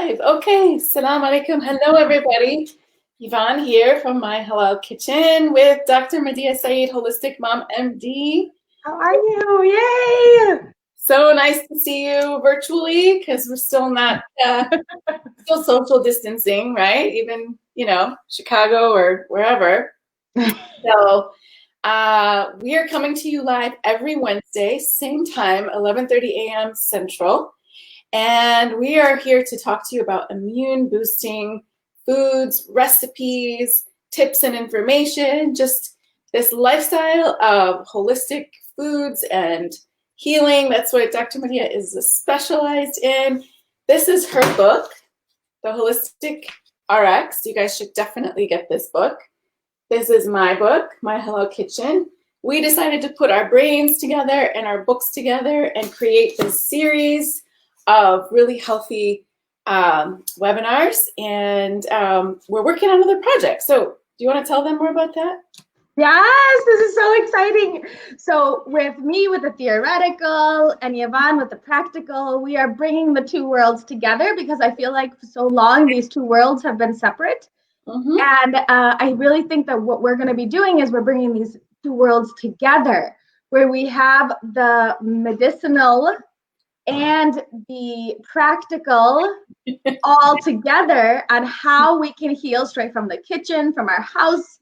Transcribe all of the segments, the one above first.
live. Okay, salam alaikum. Hello, everybody. Yvonne here from My Halal Kitchen with Dr. MadihaSaeedHolisticMomMD. How are you? Yay! So nice to see you virtually because we're still not, still social distancing, right? Even, Chicago or wherever. So we are coming to you live every Wednesday, same time, 11:30 a.m. Central. And we are here to talk to you about immune boosting foods, recipes, tips and information, just this lifestyle of holistic foods and healing. That's what Dr. Madiha is specialized in. This is her book, The Holistic RX. You guys should definitely get this book. This is my book, My Halal Kitchen. We decided to put our brains together and our books together and create this series of really healthy webinars, and we're working on other projects. So do you want to tell them more about that? Yes, this is so exciting. So with me with the theoretical and Yvonne with the practical, we are bringing the two worlds together because I feel like for so long these two worlds have been separate. And I really think that what we're going to be doing is we're bringing these two worlds together, where we have the medicinal and the practical all together on how we can heal straight from the kitchen, from our house,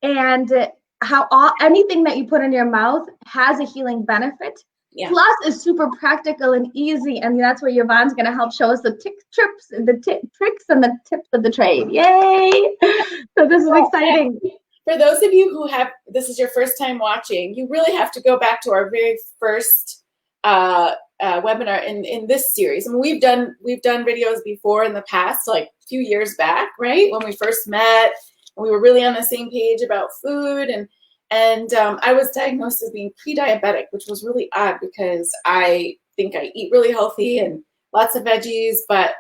and how anything that you put in your mouth has a healing benefit. Yeah. Plus is super practical and easy, and that's where Yvonne's going to help show us the tricks and the tips of the trade. Yay! So this is exciting. For those of you who this is your first time watching, you really have to go back to our very first webinar in this series. I mean, we've done videos before in the past, like a few years back, right? When we first met, and we were really on the same page about food, and I was diagnosed as being pre-diabetic, which was really odd because I think I eat really healthy and lots of veggies, but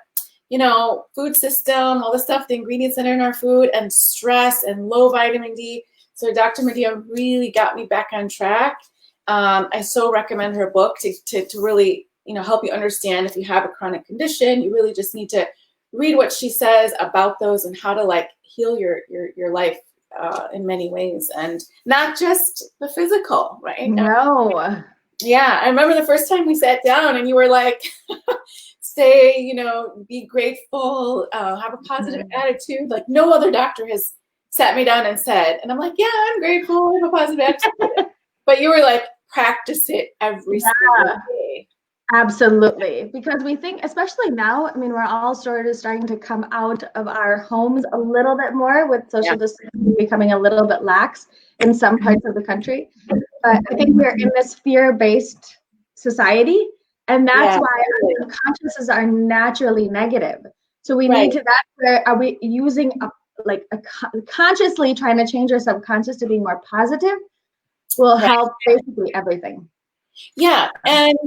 food system, all the stuff, the ingredients that are in our food, and stress and low vitamin D. So Dr. Madiha really got me back on track. I so recommend her book to really, help you understand if you have a chronic condition. You really just need to read what she says about those and how to heal your life in many ways, and not just the physical, right? No. Yeah, I remember the first time we sat down and you were like, say, be grateful, have a positive attitude. Like no other doctor has sat me down and said, and I'm like, yeah, I'm grateful, I have a positive attitude. But you were like, practice it every single day. Absolutely. Because we think, especially now, I mean, we're all starting to come out of our homes a little bit more with social distancing becoming a little bit lax in some parts of the country. But I think we're in this fear-based society, and that's why our consciences are naturally negative. So we need to, that's where are we using consciously trying to change our subconscious to be more positive will help basically everything. Yeah, and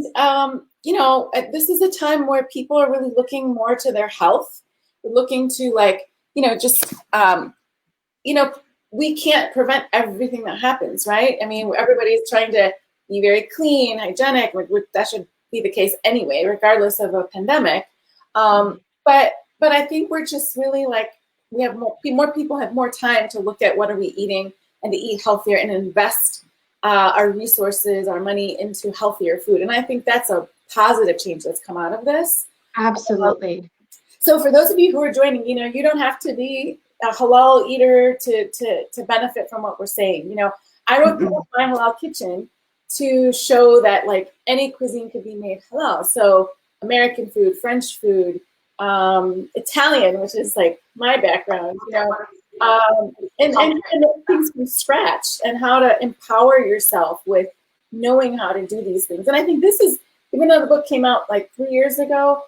this is a time where people are really looking more to their health. We're looking to we can't prevent everything that happens, right? I mean, everybody's trying to be very clean, hygienic. That should be the case anyway, regardless of a pandemic. But I think we're just really we have more people have more time to look at what are we eating and to eat healthier and invest our resources, our money into healthier food. And I think that's a positive change that's come out of this. Absolutely. So for those of you who are joining, you don't have to be a halal eater to benefit from what we're saying. I wrote the book, My Halal Kitchen, to show that any cuisine could be made halal. So American food, French food, Italian, which is my background, and things from scratch, and how to empower yourself with knowing how to do these things. And I think this is, even though the book came out 3 years ago,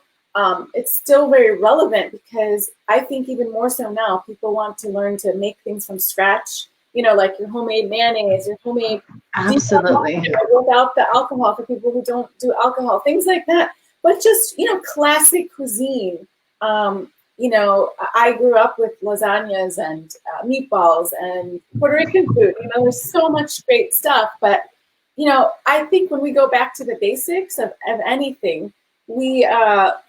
it's still very relevant because I think even more so now, people want to learn to make things from scratch, like your homemade mayonnaise, your homemade without the alcohol for people who don't do alcohol, things like that. But just, classic cuisine. I grew up with lasagnas and meatballs and Puerto Rican food. There's so much great stuff. But, I think when we go back to the basics of anything, we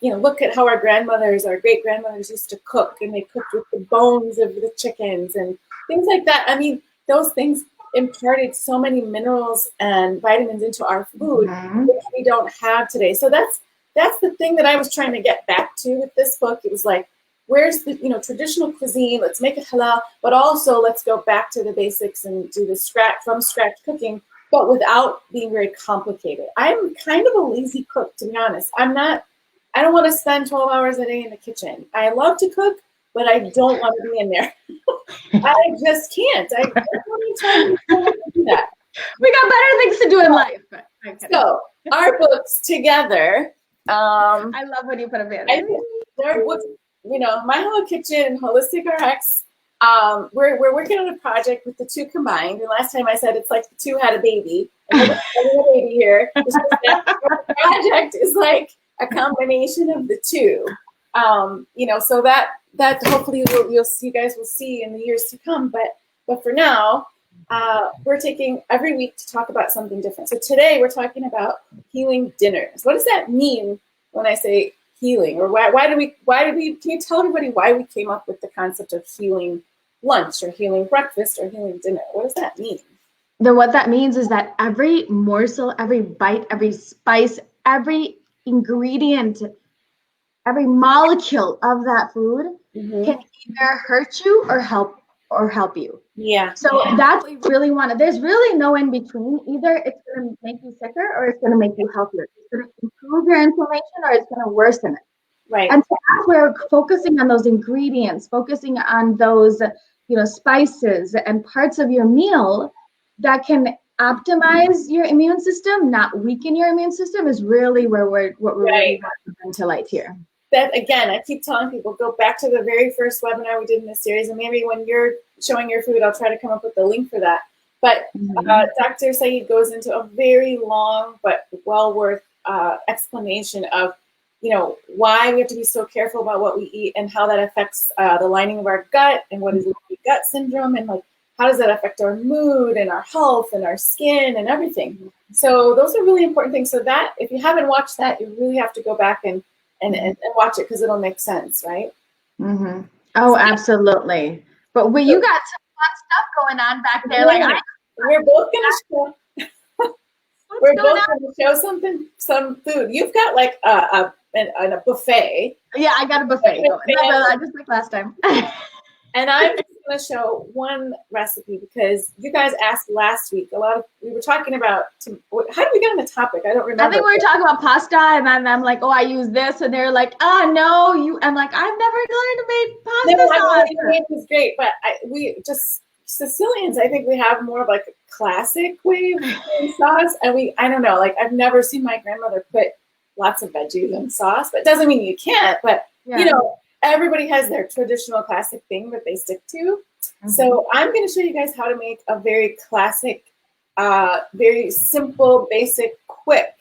look at how our grandmothers, our great grandmothers used to cook, and they cooked with the bones of the chickens and things like that. I mean, those things imparted so many minerals and vitamins into our food, which we don't have today. So that's the thing that I was trying to get back to with this book. It was like, where's the traditional cuisine? Let's make it halal, but also let's go back to the basics and do the from scratch cooking, but without being very complicated. I'm kind of a lazy cook, to be honest. I don't want to spend 12 hours a day in the kitchen. I love to cook, but I don't want to be in there. I just can't. I don't have time to do that. We got better things to do in life. So our books together. I love when you put a banner. Their books, My Hello Kitchen and Holistic RX. We're working on a project with the two combined. And last time I said it's like the two had a baby. And we're having a baby here. The project is like a combination of the two. So that hopefully you guys will see in the years to come. But for now, we're taking every week to talk about something different. So today we're talking about healing dinners. What does that mean when I say healing? Or why did we, can you tell everybody why we came up with the concept of healing lunch or healing breakfast or healing dinner? What does that mean? What that means is that every morsel, every bite, every spice, every ingredient, every molecule of that food can either hurt you or help you. Yeah. So that's what we really want. There's really no in between. Either it's going to make you sicker or it's going to make you healthier. It's going to improve your inflammation or it's going to worsen it. Right. And so as we're focusing on those ingredients, focusing on those, spices and parts of your meal that can optimize your immune system, not weaken your immune system, is really where we're really want to bring to light here. That again, I keep telling people, go back to the very first webinar we did in this series, and maybe when you're showing your food, I'll try to come up with the link for that. But Dr. Saeed goes into a very long but well worth explanation of, why we have to be so careful about what we eat and how that affects the lining of our gut and what is leaky gut syndrome and like how does that affect our mood and our health and our skin and everything. So those are really important things. So that if you haven't watched that, you really have to go back and watch it because it'll make sense, right? Mm-hmm. Oh, absolutely. But you got some fun stuff going on back there. We're both gonna show some food. You've got like a buffet. Yeah, I got a buffet. Just like last time. And I'm just going to show one recipe because you guys asked last week. We were talking about, how did we get on the topic? I don't remember. I think we were talking about pasta, and then I'm like, I use this, and they're like, no, you. I'm like, I've never learned to make pasta sauce. It was great, but Sicilians, I think we have more of like a classic way of making sauce, and I don't know, like I've never seen my grandmother put lots of veggies in sauce, but it doesn't mean you can't, but everybody has their traditional classic thing that they stick to. So I'm going to show you guys how to make a very classic, very simple, basic, quick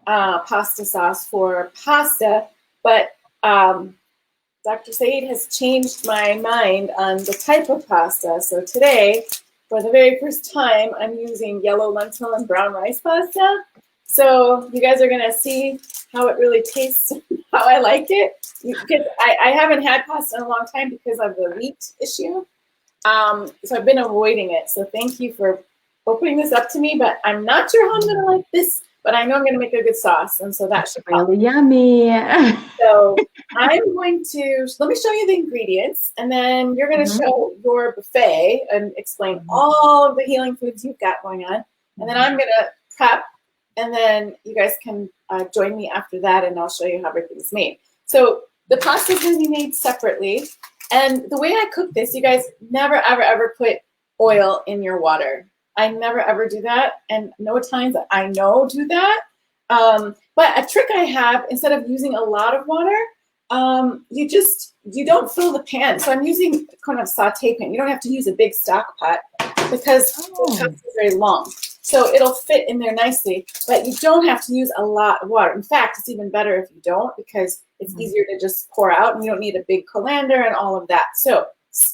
pasta sauce for pasta. But Dr. Saeed has changed my mind on the type of pasta. So today, for the very first time, I'm using yellow lentil and brown rice pasta. So you guys are going to see how it really tastes, how I like it. Because I haven't had pasta in a long time because of the wheat issue. So I've been avoiding it. So thank you for opening this up to me, but I'm not sure how I'm going to like this, but I know I'm going to make a good sauce. And so that should be really yummy. So I'm going to, let me show you the ingredients, and then you're going to show your buffet and explain all of the healing foods you've got going on. And then I'm going to prep, and then you guys can join me after that, and I'll show you how everything's made. So the pasta is going to be made separately. And the way I cook this, you guys never, ever, ever put oil in your water. I never, ever do that. And no Italians that I know do that. But a trick I have, instead of using a lot of water, you don't fill the pan. So I'm using kind of saute pan. You don't have to use a big stock pot because the pasta is very long. So it'll fit in there nicely, but you don't have to use a lot of water. In fact, it's even better if you don't because it's easier to just pour out and you don't need a big colander and all of that. So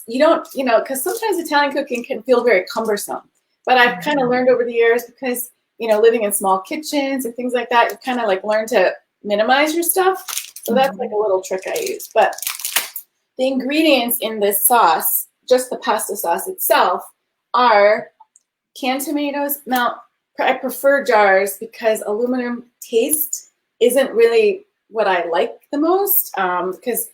you don't, because sometimes Italian cooking can feel very cumbersome. But I've kind of learned over the years because, living in small kitchens and things like that, you kind of like learn to minimize your stuff. So that's like a little trick I use. But the ingredients in this sauce, just the pasta sauce itself, are canned tomatoes. Now, I prefer jars because aluminum taste isn't really what I like the most, because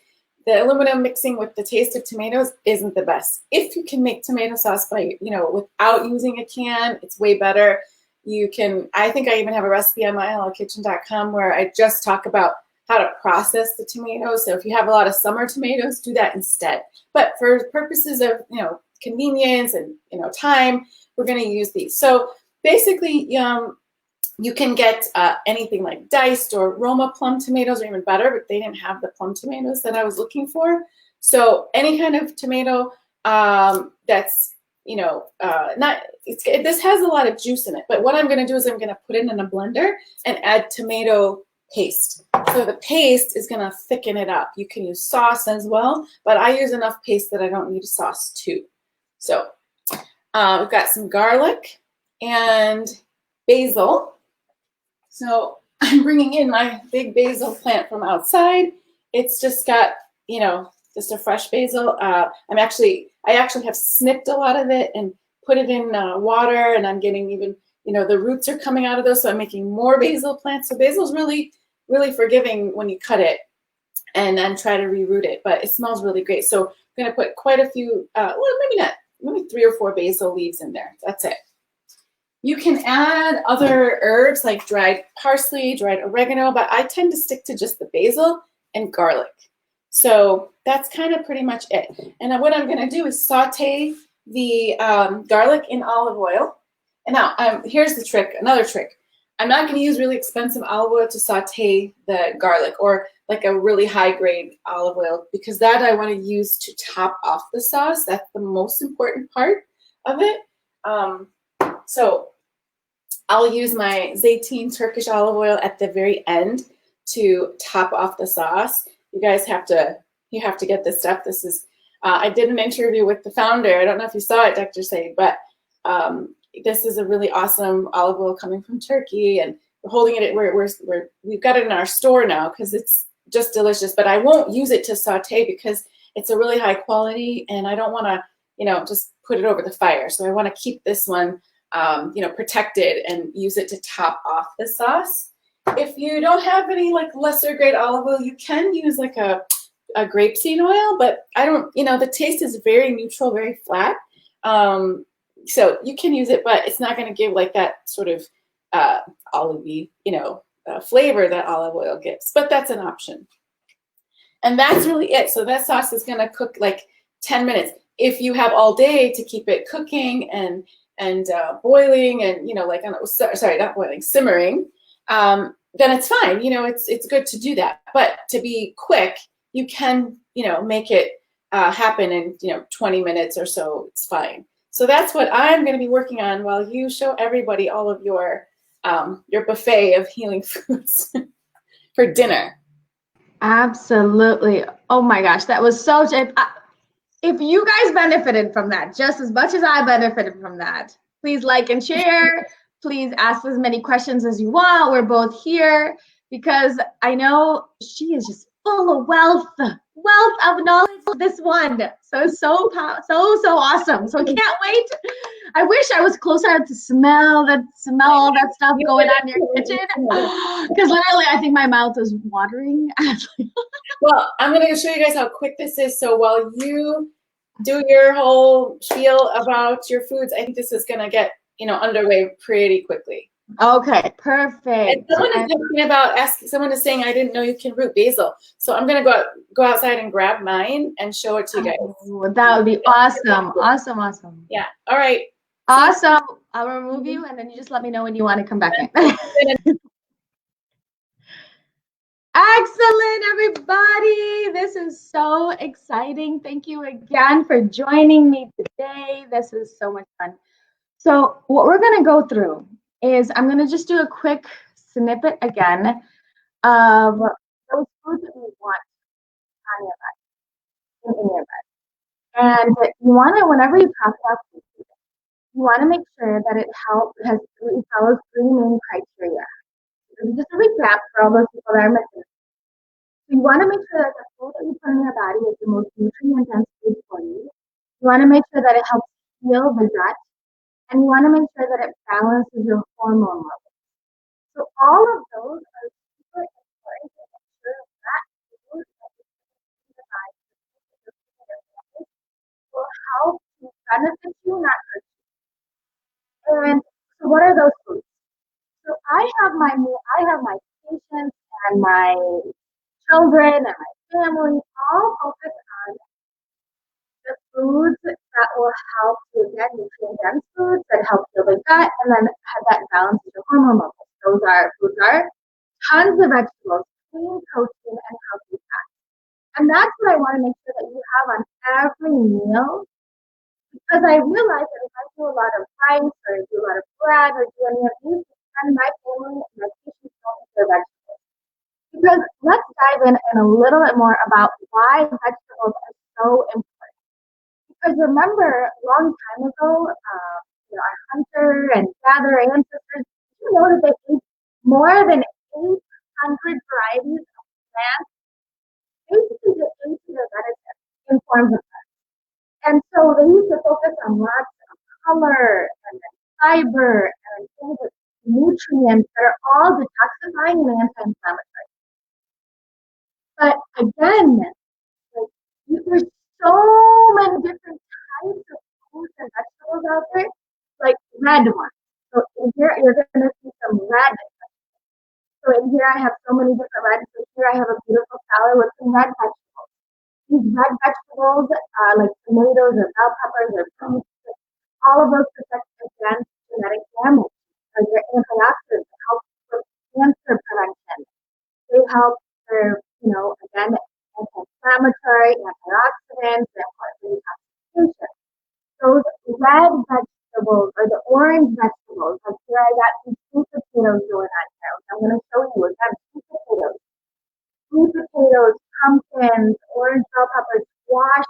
the aluminum mixing with the taste of tomatoes isn't the best. If you can make tomato sauce by, without using a can, it's way better. You can, I think I even have a recipe on MyHalalKitchen.com where I just talk about how to process the tomatoes. So if you have a lot of summer tomatoes, do that instead. But for purposes of, convenience and, time, we're going to use these. So basically, you can get anything like diced or Roma plum tomatoes are even better, but they didn't have the plum tomatoes that I was looking for. So any kind of tomato that's, this has a lot of juice in it. But what I'm going to do is I'm going to put it in a blender and add tomato paste. So the paste is going to thicken it up. You can use sauce as well, but I use enough paste that I don't need a sauce too. So we've got some garlic and basil. So I'm bringing in my big basil plant from outside. It's just got, just a fresh basil. I actually have snipped a lot of it and put it in water, and I'm getting even, the roots are coming out of those, so I'm making more basil plants. So basil's really, really forgiving when you cut it and then try to reroot it, but it smells really great. So I'm going to put quite a few, maybe 3 or 4 basil leaves in there. That's it. You can add other herbs like dried parsley, dried oregano, but I tend to stick to just the basil and garlic. So that's kind of pretty much it. And what I'm going to do is saute the garlic in olive oil. And now here's the trick, another trick. I'm not going to use really expensive olive oil to saute the garlic or like a really high grade olive oil, because that I want to use to top off the sauce. That's the most important part of it. So I'll use my zeytin Turkish olive oil at the very end to top off the sauce. You guys have to get this stuff. This is, I did an interview with the founder. I don't know if you saw it, Dr. Saeed, but this is a really awesome olive oil coming from Turkey, and we're holding it. We've got it in our store now because it's just delicious. But I won't use it to saute because it's a really high quality, and I don't want to, just put it over the fire. So I want to keep this one, protected and use it to top off the sauce. If you don't have any like lesser grade olive oil, you can use like a grapeseed oil, but I don't, the taste is very neutral, very flat. So you can use it, but it's not going to give like that sort of olivey, flavor that olive oil gives, but that's an option. And that's really it. So that sauce is going to cook like 10 minutes. If you have all day to keep it cooking and boiling and, not boiling, simmering, then it's fine. It's good to do that. But to be quick, you can, make it happen in, 20 minutes or so. It's fine. So that's what I'm going to be working on while you show everybody all of your buffet of healing foods for dinner. Absolutely. Oh my gosh, that was so. If you guys benefited from that just as much as I benefited from that, please like and share. Please ask as many questions as you want. We're both here because I know she is just full of wealth of knowledge. This one, so awesome. So I can't wait. I wish I was closer to smell all that stuff going on in your kitchen, because literally I think my mouth is watering. Well, I'm going to show you guys how quick this is. So while you do your whole spiel about your foods, I think this is going to get underway pretty quickly. Okay, perfect. And someone is saying, I didn't know you can root basil. So I'm going to go outside and grab mine and show it to you guys. Oh, that would be awesome. Awesome. Yeah. All right. Awesome. I'll remove you and then you just let me know when you want to come back in. Excellent, everybody. This is so exciting. Thank you again for joining me today. This is so much fun. So what we're going to go through is I'm going to just do a quick snippet again of those foods that we want on your life. And you want to, whenever you talk about food, you want to make sure that it follows 3 main criteria. just a recap for all those people that are missing. So you want to make sure that the food that you put in your body is the most nutrient-dense food for you. You want to make sure that it helps heal the gut, and you want to make sure that it balances your hormone levels. So all of those are super important to make sure that food that you put in your body will help to benefit you, not hurt you. And so what are those foods? So I have my patients and my children and my family all focus on the foods that will help to, again, nutrient-dense foods that help heal the gut and then have that balance with your hormone levels. Those foods are tons of vegetables, clean protein, and healthy fats. And that's what I want to make sure that you have on every meal, because I realize that if I do a lot of rice or I do a lot of bread or do any of these, then my family and my patients don't eat their vegetables. Because let's dive in a little bit more about why vegetables are so important. Because remember, a long time ago, our hunter and gatherer ancestors, you know that they ate more than 800 varieties of plants, basically to aid their medicine in forms of plants. And so they used to focus on lots of color and fiber and things with nutrients that are all detoxifying and anti-inflammatory. But again, there's so many different types of fruits and vegetables out there, like red ones. So in here, you're going to see some red vegetables. So in here, I have so many different red. So here, I have a beautiful salad with some red vegetables. These red vegetables, like tomatoes or bell peppers or beets, all of those protect against genetic damage. They're antioxidants that help with cancer prevention. They help for, again, anti-inflammatory, antioxidants, and for detoxification. Those red vegetables or the orange vegetables, like here I got some sweet potatoes going on here, which I'm going to show you again, sweet potatoes. Sweet potatoes, pumpkins, orange bell peppers, squash,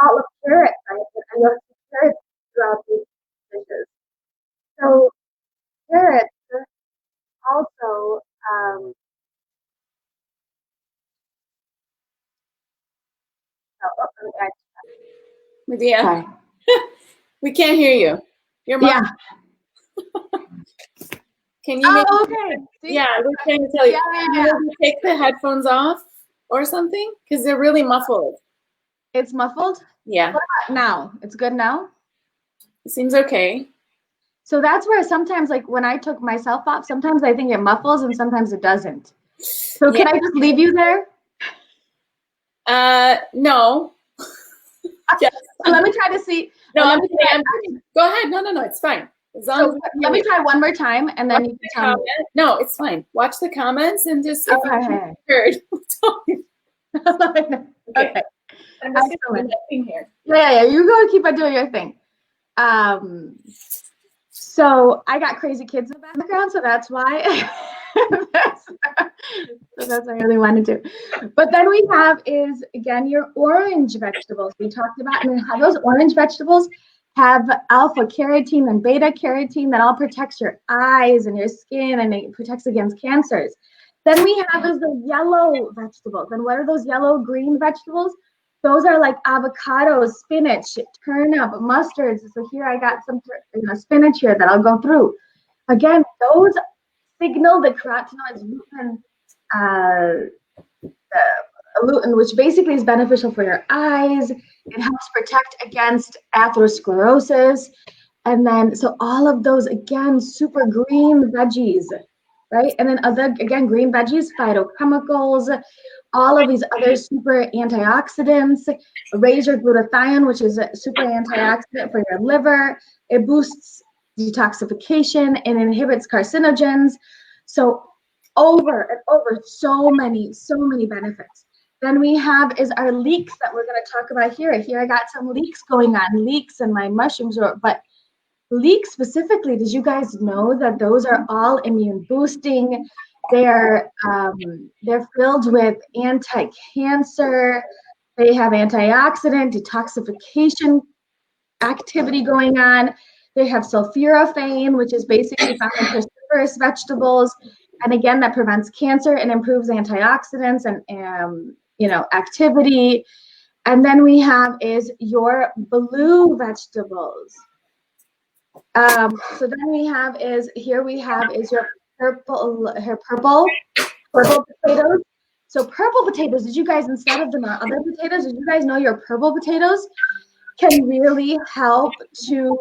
all of carrots. I love carrots throughout these dishes. So carrots also Medea, we can't hear you. Your mom. Yeah. Can you? Okay. Yeah, we're trying to tell you. Yeah. Take the headphones off or something because they're really muffled. It's muffled? Yeah. What about now? It's good now? It seems okay. So that's where sometimes, like when I took myself off, sometimes I think it muffles and sometimes it doesn't. So can I just leave you there? No. Yes. So let me try to see. No, go ahead. No, it's fine. So let me try one more time and then you can tell me. No, it's fine. Watch the comments and just if okay. Heard. Okay. I'm just doing my thing here. Yeah. You go keep on doing your thing. So I got crazy kids in the background, so that's why. That's what I really wanted to. But then we have is, again, your orange vegetables we talked about. And how those orange vegetables have alpha carotene and beta carotene that all protects your eyes and your skin and it protects against cancers. Then we have is the yellow vegetables. And what are those yellow-green vegetables? Those are like avocados, spinach, turnip, mustards. So here I got some spinach here that I'll go through. Again, those signal the carotenoids lutein, which basically is beneficial for your eyes. It helps protect against atherosclerosis. And then, so all of those, again, super green veggies, right? And then again, green veggies, phytochemicals, all of these other super antioxidants, raise your glutathione, which is a super antioxidant for your liver. It boosts detoxification and inhibits carcinogens. So over and over, so many benefits. Then we have is our leeks that we're going to talk about here. Here I got some leeks going on, leeks and my mushrooms, but leeks specifically, did you guys know that those are all immune boosting? They're filled with anti-cancer. They have antioxidant detoxification activity going on. They have sulforaphane, which is basically found in cruciferous vegetables. And again, that prevents cancer and improves antioxidants and activity. And then we have is your blue vegetables. So then we have is your purple potatoes. So purple potatoes, did you guys, instead of the other potatoes, did you guys know your purple potatoes can really help to,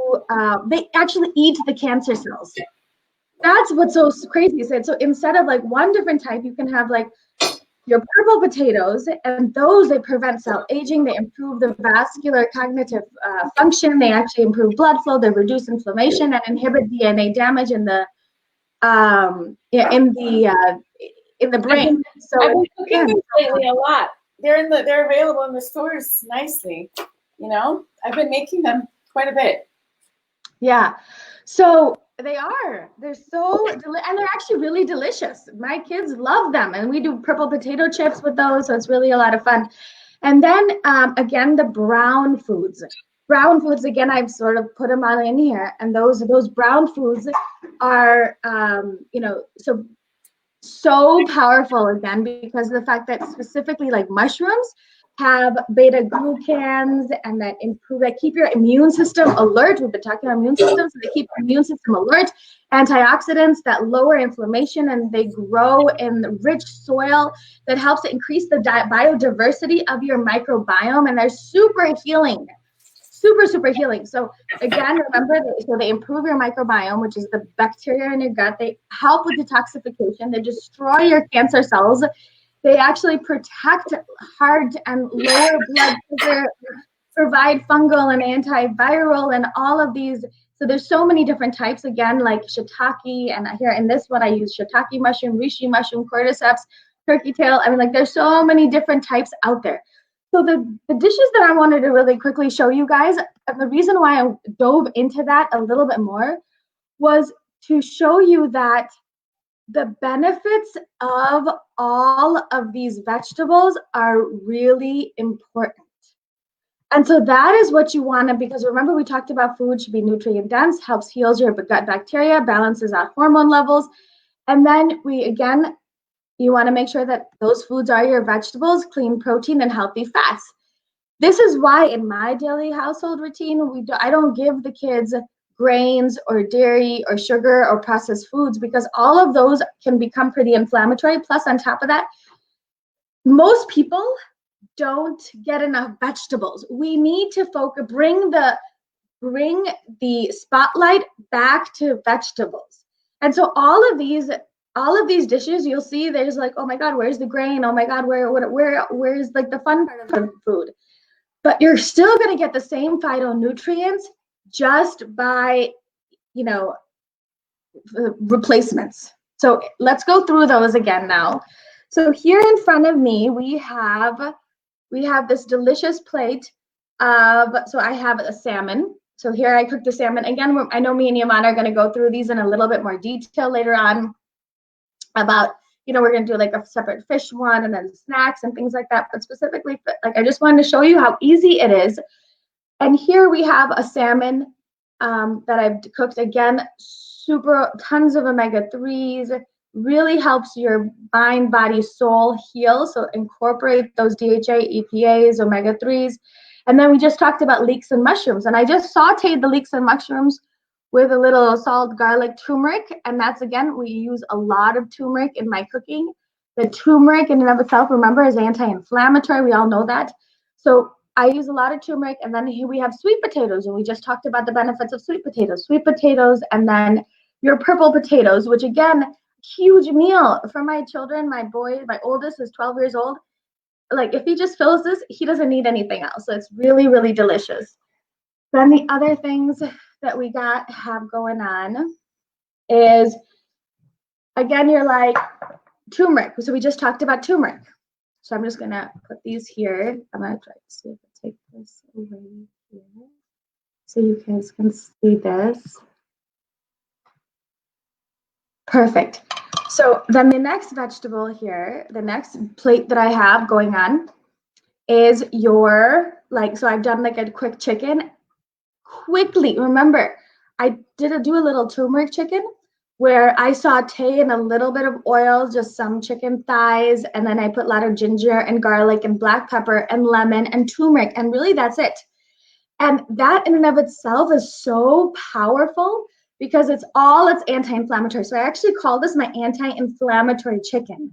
they actually eat the cancer cells. That's what's so crazy. So instead of like one different type, you can have like your purple potatoes, and those, they prevent cell aging, they improve the vascular cognitive function, they actually improve blood flow, they reduce inflammation and inhibit DNA damage in the brain. So I've been cooking them lately a lot. They're available in the stores nicely. I've been making them quite a bit. Yeah, so they're so and they're actually really delicious. My kids love them, and we do purple potato chips with those, so it's really a lot of fun. And then again, the brown foods again, I've sort of put them on in here, and those brown foods are so powerful again, because of the fact that specifically like mushrooms have beta glucans, and that keep your immune system alert. We've been talking about immune systems, so they keep your immune system alert. Antioxidants that lower inflammation, and they grow in rich soil that helps to increase the biodiversity of your microbiome, and they're super healing. Super healing. So again, remember, so they improve your microbiome, which is the bacteria in your gut. They help with detoxification. They destroy your cancer cells. They actually protect heart and lower blood sugar, provide fungal and antiviral, and all of these. So there's so many different types, again, like shiitake, and here in this one I use shiitake mushroom, reishi mushroom, cordyceps, turkey tail. I mean, like, there's so many different types out there. So the dishes that I wanted to really quickly show you guys, and the reason why I dove into that a little bit more was to show you that the benefits of all of these vegetables are really important. And so that is what you want to, because remember, we talked about food should be nutrient dense, helps heals your gut bacteria, balances out hormone levels. And then you want to make sure that those foods are your vegetables, clean protein, and healthy fats. This is why in my daily household routine, I don't give the kids grains or dairy or sugar or processed foods, because all of those can become pretty inflammatory. Plus, on top of that, most people don't get enough vegetables. We need to bring the spotlight back to vegetables. And so all of these dishes, you'll see there's like, oh my God, where's the grain? Oh my God, where's like the fun part of the food? But you're still going to get the same phytonutrients just by, replacements. So let's go through those again now. So here in front of me, we have this delicious plate so I have a salmon. So here I cooked the salmon. Again, I know me and Yvonne are going to go through these in a little bit more detail later on about, we're going to do like a separate fish one and then snacks and things like that. But specifically, like, I just wanted to show you how easy it is. And here we have a salmon that I've cooked. Again, tons of omega-3s, really helps your mind, body, soul heal. So incorporate those DHA, EPAs, omega-3s. And then we just talked about leeks and mushrooms. And I just sauteed the leeks and mushrooms with a little salt, garlic, turmeric. And that's, again, we use a lot of turmeric in my cooking. The turmeric in and of itself, remember, is anti-inflammatory. We all know that. So I use a lot of turmeric. And then here we have sweet potatoes. And we just talked about the benefits of sweet potatoes. Sweet potatoes, and then your purple potatoes, which, again, huge meal for my children. My oldest is 12 years old. Like, if he just fills this, he doesn't need anything else. So it's really, really delicious. Then the other things that we have going on is, again, you're like turmeric. So we just talked about turmeric. So I'm just gonna put these here. I'm gonna try to see if I take this over here so you guys can see this. Perfect. So then the next vegetable here, the next plate that I have going on is so I've done like a quick chicken. Quickly, remember, I did do a little turmeric chicken where I saute in a little bit of oil, just some chicken thighs, and then I put a lot of ginger and garlic and black pepper and lemon and turmeric, and really that's it. And that in and of itself is so powerful because it's anti-inflammatory. So I actually call this my anti-inflammatory chicken.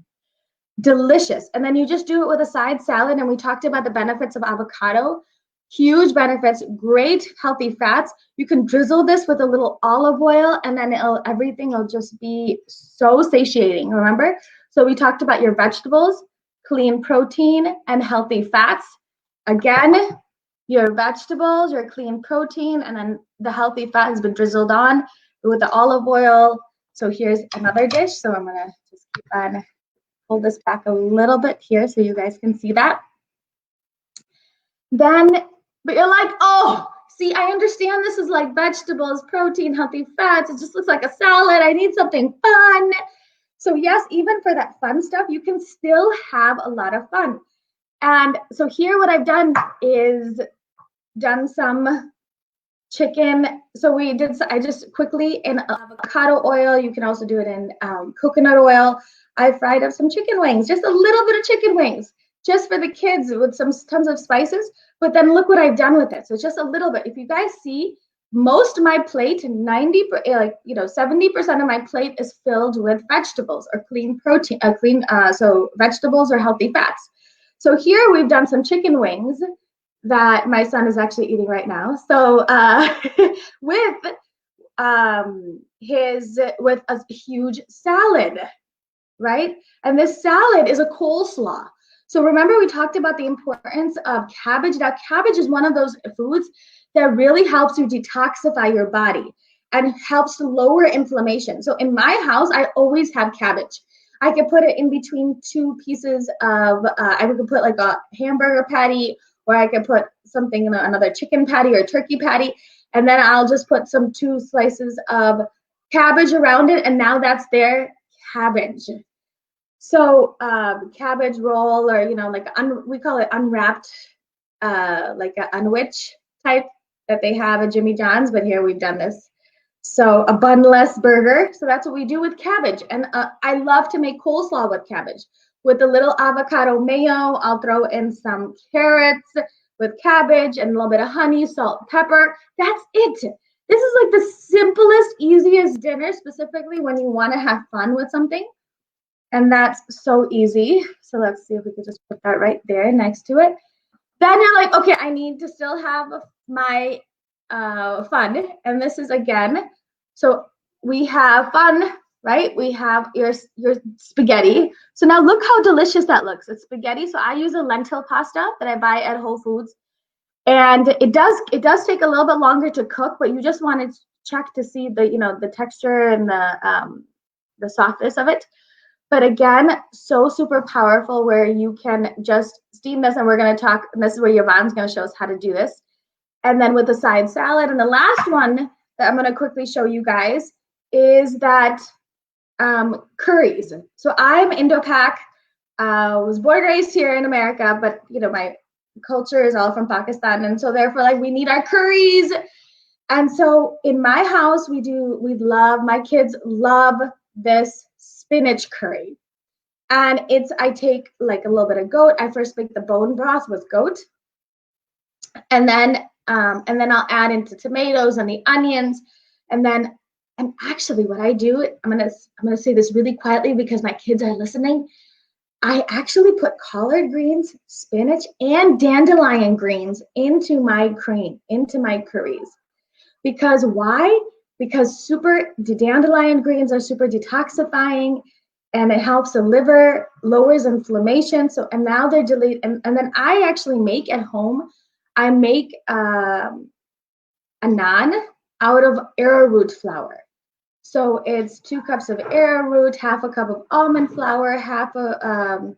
Delicious. And then you just do it with a side salad, and we talked about the benefits of avocado. Huge benefits, great healthy fats. You can drizzle this with a little olive oil, and then everything will just be so satiating, remember? So we talked about your vegetables, clean protein, and healthy fats. Again, your vegetables, your clean protein, and then the healthy fat has been drizzled on with the olive oil. So here's another dish. So I'm gonna just keep on, pull this back a little bit here so you guys can see that. Then, but you're like, oh, see, I understand this is like vegetables, protein, healthy fats. It just looks like a salad. I need something fun. So yes, even for that fun stuff, you can still have a lot of fun. And so here what I've done is done some chicken. So I just quickly in avocado oil, you can also do it in coconut oil. I fried up some chicken wings, just a little bit of chicken wings, just for the kids with tons of spices. But then look what I've done with it. So just a little bit. If you guys see, most of my plate, 70% of my plate is filled with vegetables or clean protein, so vegetables or healthy fats. So here we've done some chicken wings that my son is actually eating right now. So with a huge salad, right? And this salad is a coleslaw. So remember we talked about the importance of cabbage. Now cabbage is one of those foods that really helps you detoxify your body and helps to lower inflammation. So in my house, I always have cabbage. I could put it in between two pieces of, I could put like a hamburger patty, or I could put something in another chicken patty or turkey patty, and then I'll just put two slices of cabbage around it, and now that's their cabbage. So cabbage roll, or we call it unwrapped, like an unwich type that they have at Jimmy John's, but here we've done this. So a bunless burger. So that's what we do with cabbage. And I love to make coleslaw with cabbage. With a little avocado mayo, I'll throw in some carrots with cabbage and a little bit of honey, salt, pepper. That's it. This is like the simplest, easiest dinner, specifically when you want to have fun with something. And that's so easy. So let's see if we could just put that right there next to it. Then you're like, okay, I need to still have my fun. And this is again, so we have fun, right? We have your spaghetti. So now look how delicious that looks. It's spaghetti. So I use a lentil pasta that I buy at Whole Foods. And it does take a little bit longer to cook, but you just want to check to see the texture and the softness of it. But again, so super powerful where you can just steam this, and we're going to talk, and this is where Yvonne's going to show us how to do this. And then with the side salad. And the last one that I'm going to quickly show you guys is that curries. So I'm Indo-Pak, was born and raised here in America, but my culture is all from Pakistan. And so therefore, like, we need our curries. And so in my house, my kids love this spinach curry. And I take like a little bit of goat. I first make the bone broth with goat. And then I'll add into tomatoes and the onions. And actually what I do, I'm gonna say this really quietly because my kids are listening. I actually put collard greens, spinach, and dandelion greens into my curries. Because why? Because the dandelion greens are super detoxifying, and it helps the liver, lowers inflammation. So, and now they're deleted. And then I actually make at home, I make a naan out of arrowroot flour. So it's 2 cups of arrowroot, half a cup of almond flour,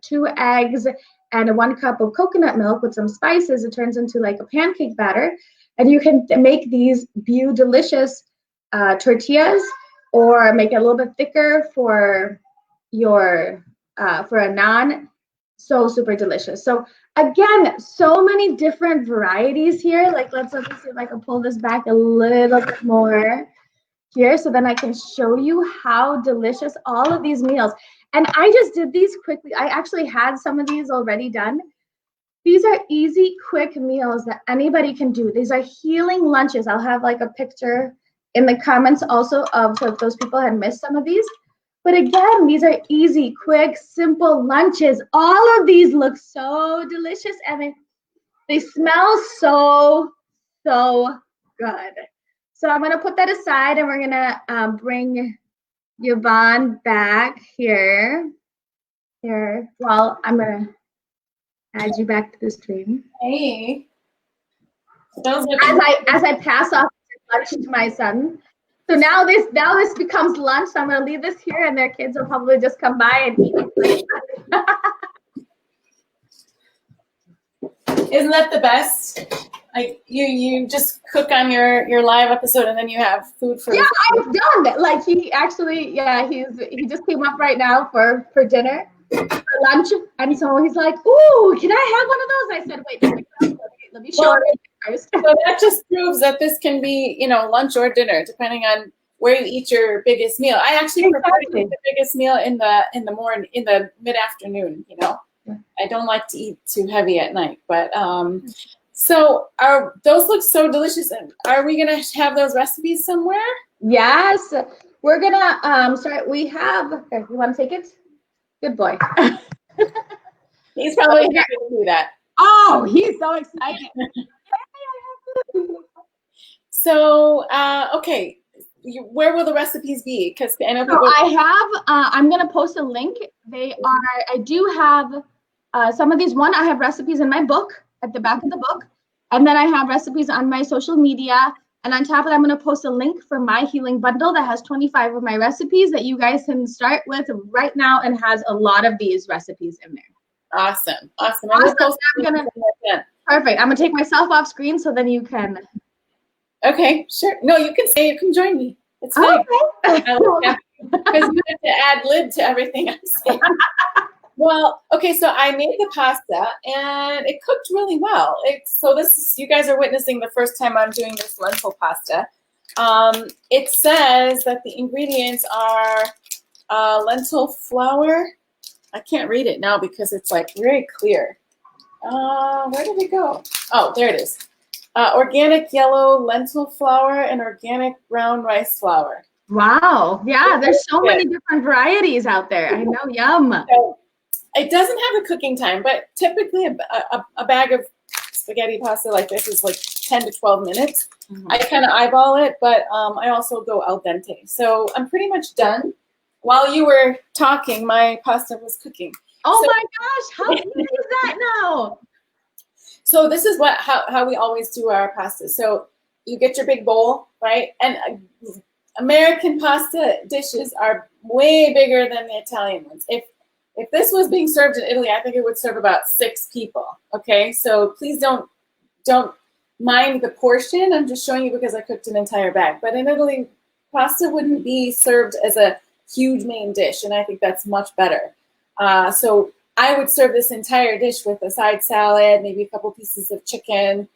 2 eggs, and 1 cup of coconut milk with some spices. It turns into like a pancake batter. And you can make these delicious tortillas, or make it a little bit thicker for a naan. So super delicious. So again, so many different varieties here. Like, let me see if I can pull this back a little bit more. here so then I can show you how delicious all of these meals. And I just did these quickly. I actually had some of these already done. These are easy, quick meals that anybody can do. These are healing lunches. I'll have like a picture in the comments also of, so if those people had missed some of these. But again, these are easy, quick, simple lunches. All of these look so delicious and they smell so, so good. So I'm gonna put that aside and we're gonna bring Yvonne back here. Well, I'm gonna add you back to the stream. Hey. As I pass off lunch to my son. So now this becomes lunch. So I'm gonna leave this here, and their kids will probably just come by and eat. Isn't that the best? Like you just cook on your live episode, and then you have food for. Yeah, I've done that. Like he just came up right now for dinner, for lunch, and so he's like, "Ooh, can I have one of those?" I said, "Wait, let me show you first." So that just proves that this can be, lunch or dinner, depending on where you eat your biggest meal. I actually prefer to eat the biggest meal in the morning, in the mid-afternoon. I don't like to eat too heavy at night, but so those look so delicious. And are we gonna have those recipes somewhere? Yes, we're gonna start. We have. Okay, you want to take it? Good boy. He's probably happy to do that. Oh, he's so excited. So, okay, where will the recipes be? Because I know people. So I have. I'm gonna post a link. I do have some of these. One, I have recipes in my book at the back of the book, and then I have recipes on my social media. And on top of that, I'm gonna post a link for my healing bundle that has 25 of my recipes that you guys can start with right now, and has a lot of these recipes in there. Awesome. Perfect. I'm gonna take myself off screen so then you can. Okay, sure. No, you can join me. It's fine. Okay. Because you have to add lib to everything I'm saying. Well, okay, so I made the pasta and it cooked really well. You guys are witnessing the first time I'm doing this lentil pasta. It says that the ingredients are lentil flour. I can't read it now because it's like very clear. Where did it go? Oh, there it is. Organic yellow lentil flour and organic brown rice flour. Wow. Yeah, there's so many different varieties out there. I know, yum. So it doesn't have a cooking time, but typically a bag of spaghetti pasta like this is like 10 to 12 minutes. Mm-hmm. I kind of eyeball it, but I also go al dente. So I'm pretty much done. While you were talking, my pasta was cooking. Oh my gosh, how easy is that now? So this is how we always do our pasta. So you get your big bowl, right? And American pasta dishes are way bigger than the Italian ones. If this was being served in Italy, I think it would serve about 6 people. Okay, so please don't mind the portion. I'm just showing you because I cooked an entire bag. But in Italy, pasta wouldn't be served as a huge main dish, and I think that's much better. So I would serve this entire dish with a side salad, maybe a couple pieces of chicken,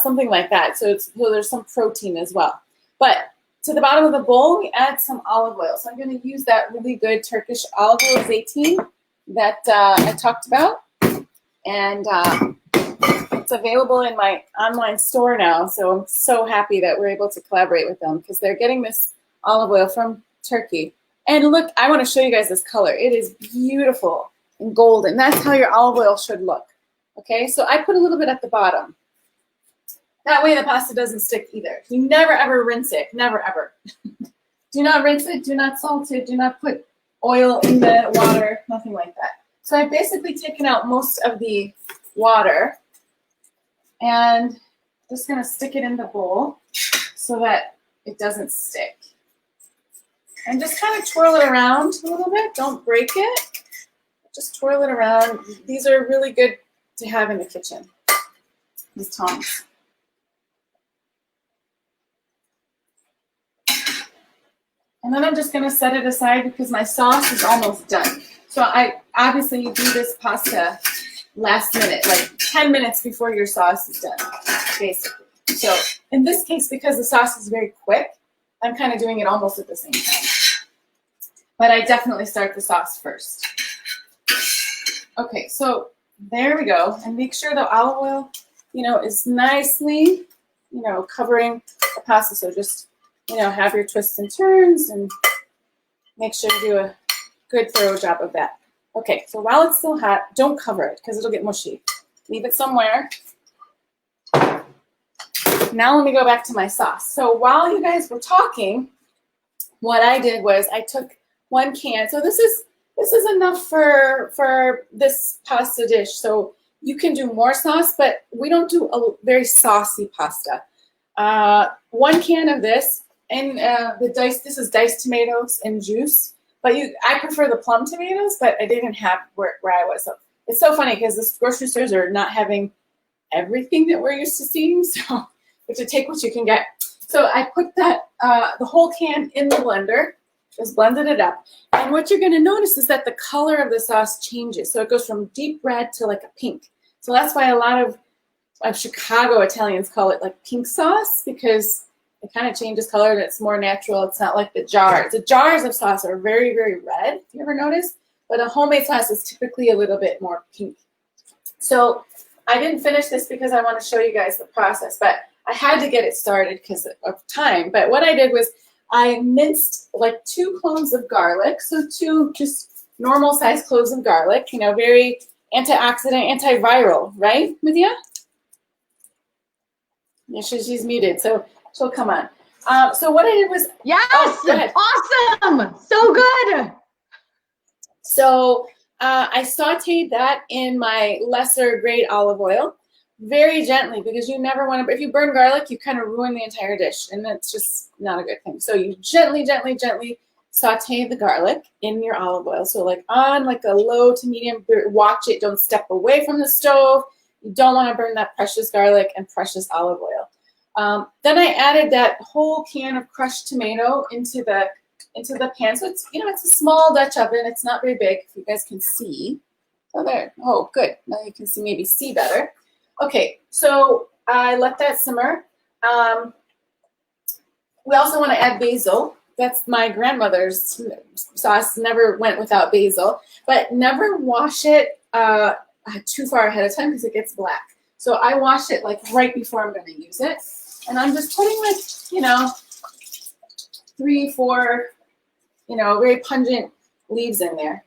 something like that. So there's some protein as well. But to the bottom of the bowl, we add some olive oil. So I'm going to use that really good Turkish olive oil, zeytin, that I talked about. And it's available in my online store now. So I'm so happy that we're able to collaborate with them because they're getting this olive oil from Turkey. And look, I want to show you guys this color. It is beautiful and golden. That's how your olive oil should look. Okay, so I put a little bit at the bottom. That way the pasta doesn't stick either. You never ever rinse it. Never ever. Do not rinse it. Do not salt it. Do not put oil in the water. Nothing like that. So I've basically taken out most of the water and just going to stick it in the bowl so that it doesn't stick. And just kind of twirl it around a little bit. Don't break it. Just twirl it around. These are really good to have in the kitchen, these tongs. And then I'm just going to set it aside because my sauce is almost done. So obviously you do this pasta last minute, like 10 minutes before your sauce is done, basically. So in this case, because the sauce is very quick, I'm kind of doing it almost at the same time. But I definitely start the sauce first. Okay, so there we go. And make sure the olive oil, is nicely, covering the pasta. So just, have your twists and turns and make sure you do a good thorough job of that. Okay, so while it's still hot, don't cover it because it'll get mushy. Leave it somewhere. Now let me go back to my sauce. So while you guys were talking, what I did was I took 1 can. So this is enough for this pasta dish. So you can do more sauce, but we don't do a very saucy pasta. 1 can of this, and this is diced tomatoes and juice. But I prefer the plum tomatoes, but I didn't have where I was. So it's so funny because the grocery stores are not having everything that we're used to seeing. So you have to take what you can get. So I put that the whole can in the blender, just blended it up. And what you're going to notice is that the color of the sauce changes. So it goes from deep red to like a pink. So that's why a lot of Chicago Italians call it like pink sauce, because it kind of changes color and it's more natural. It's not like the jars. The jars of sauce are very, very red, if you ever notice. But a homemade sauce is typically a little bit more pink. So I didn't finish this because I want to show you guys the process, but I had to get it started because of time. But what I did was I minced like 2 cloves of garlic. So 2 just normal sized cloves of garlic, very antioxidant, antiviral, right, Madhia? Yeah, she's muted, so she'll come on. So what I did was... Yes! Awesome! So good! So I sauteed that in my lesser grade olive oil very gently, because you never want to... If you burn garlic, you kind of ruin the entire dish, and that's just not a good thing. So you gently, gently, gently saute the garlic in your olive oil. So like on like a low to medium, watch it. Don't step away from the stove. You don't want to burn that precious garlic and precious olive oil. Then I added that whole can of crushed tomato into the pan. So it's it's a small Dutch oven. It's not very big, if you guys can see. Oh, there. Oh, good. Now you can see better. Okay, so I let that simmer. We also want to add basil. That's my grandmother's sauce. Never went without basil, but never wash it too far ahead of time because it gets black. So I wash it like right before I'm going to use it. And I'm just putting like, 3, 4, very pungent leaves in there.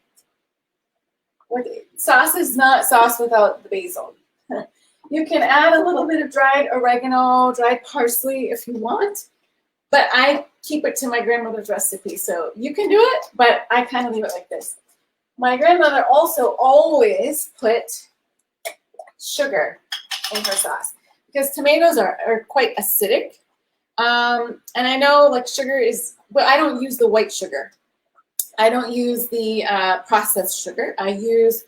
Sauce is not sauce without the basil. You can add a little bit of dried oregano, dried parsley if you want, but I keep it to my grandmother's recipe. So you can do it, but I kind of leave it like this. My grandmother also always put sugar in her sauce because tomatoes are quite acidic. And I know like sugar is, but I don't use the white sugar. I don't use the processed sugar. I use,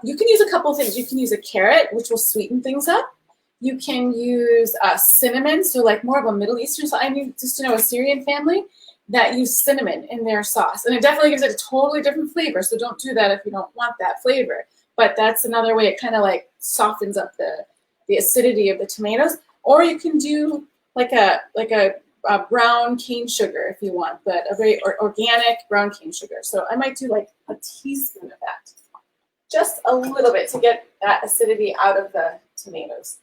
you can use a couple of things. You can use a carrot, which will sweeten things up. You can use cinnamon, so like more of a Middle Eastern, so I mean, just a Syrian family that use cinnamon in their sauce. And it definitely gives it a totally different flavor, so don't do that if you don't want that flavor. But that's another way it kind of like softens up the acidity of the tomatoes. Or you can do like a brown cane sugar if you want, but a very organic brown cane sugar. So I might do like a teaspoon of that. Just a little bit to get that acidity out of the tomatoes.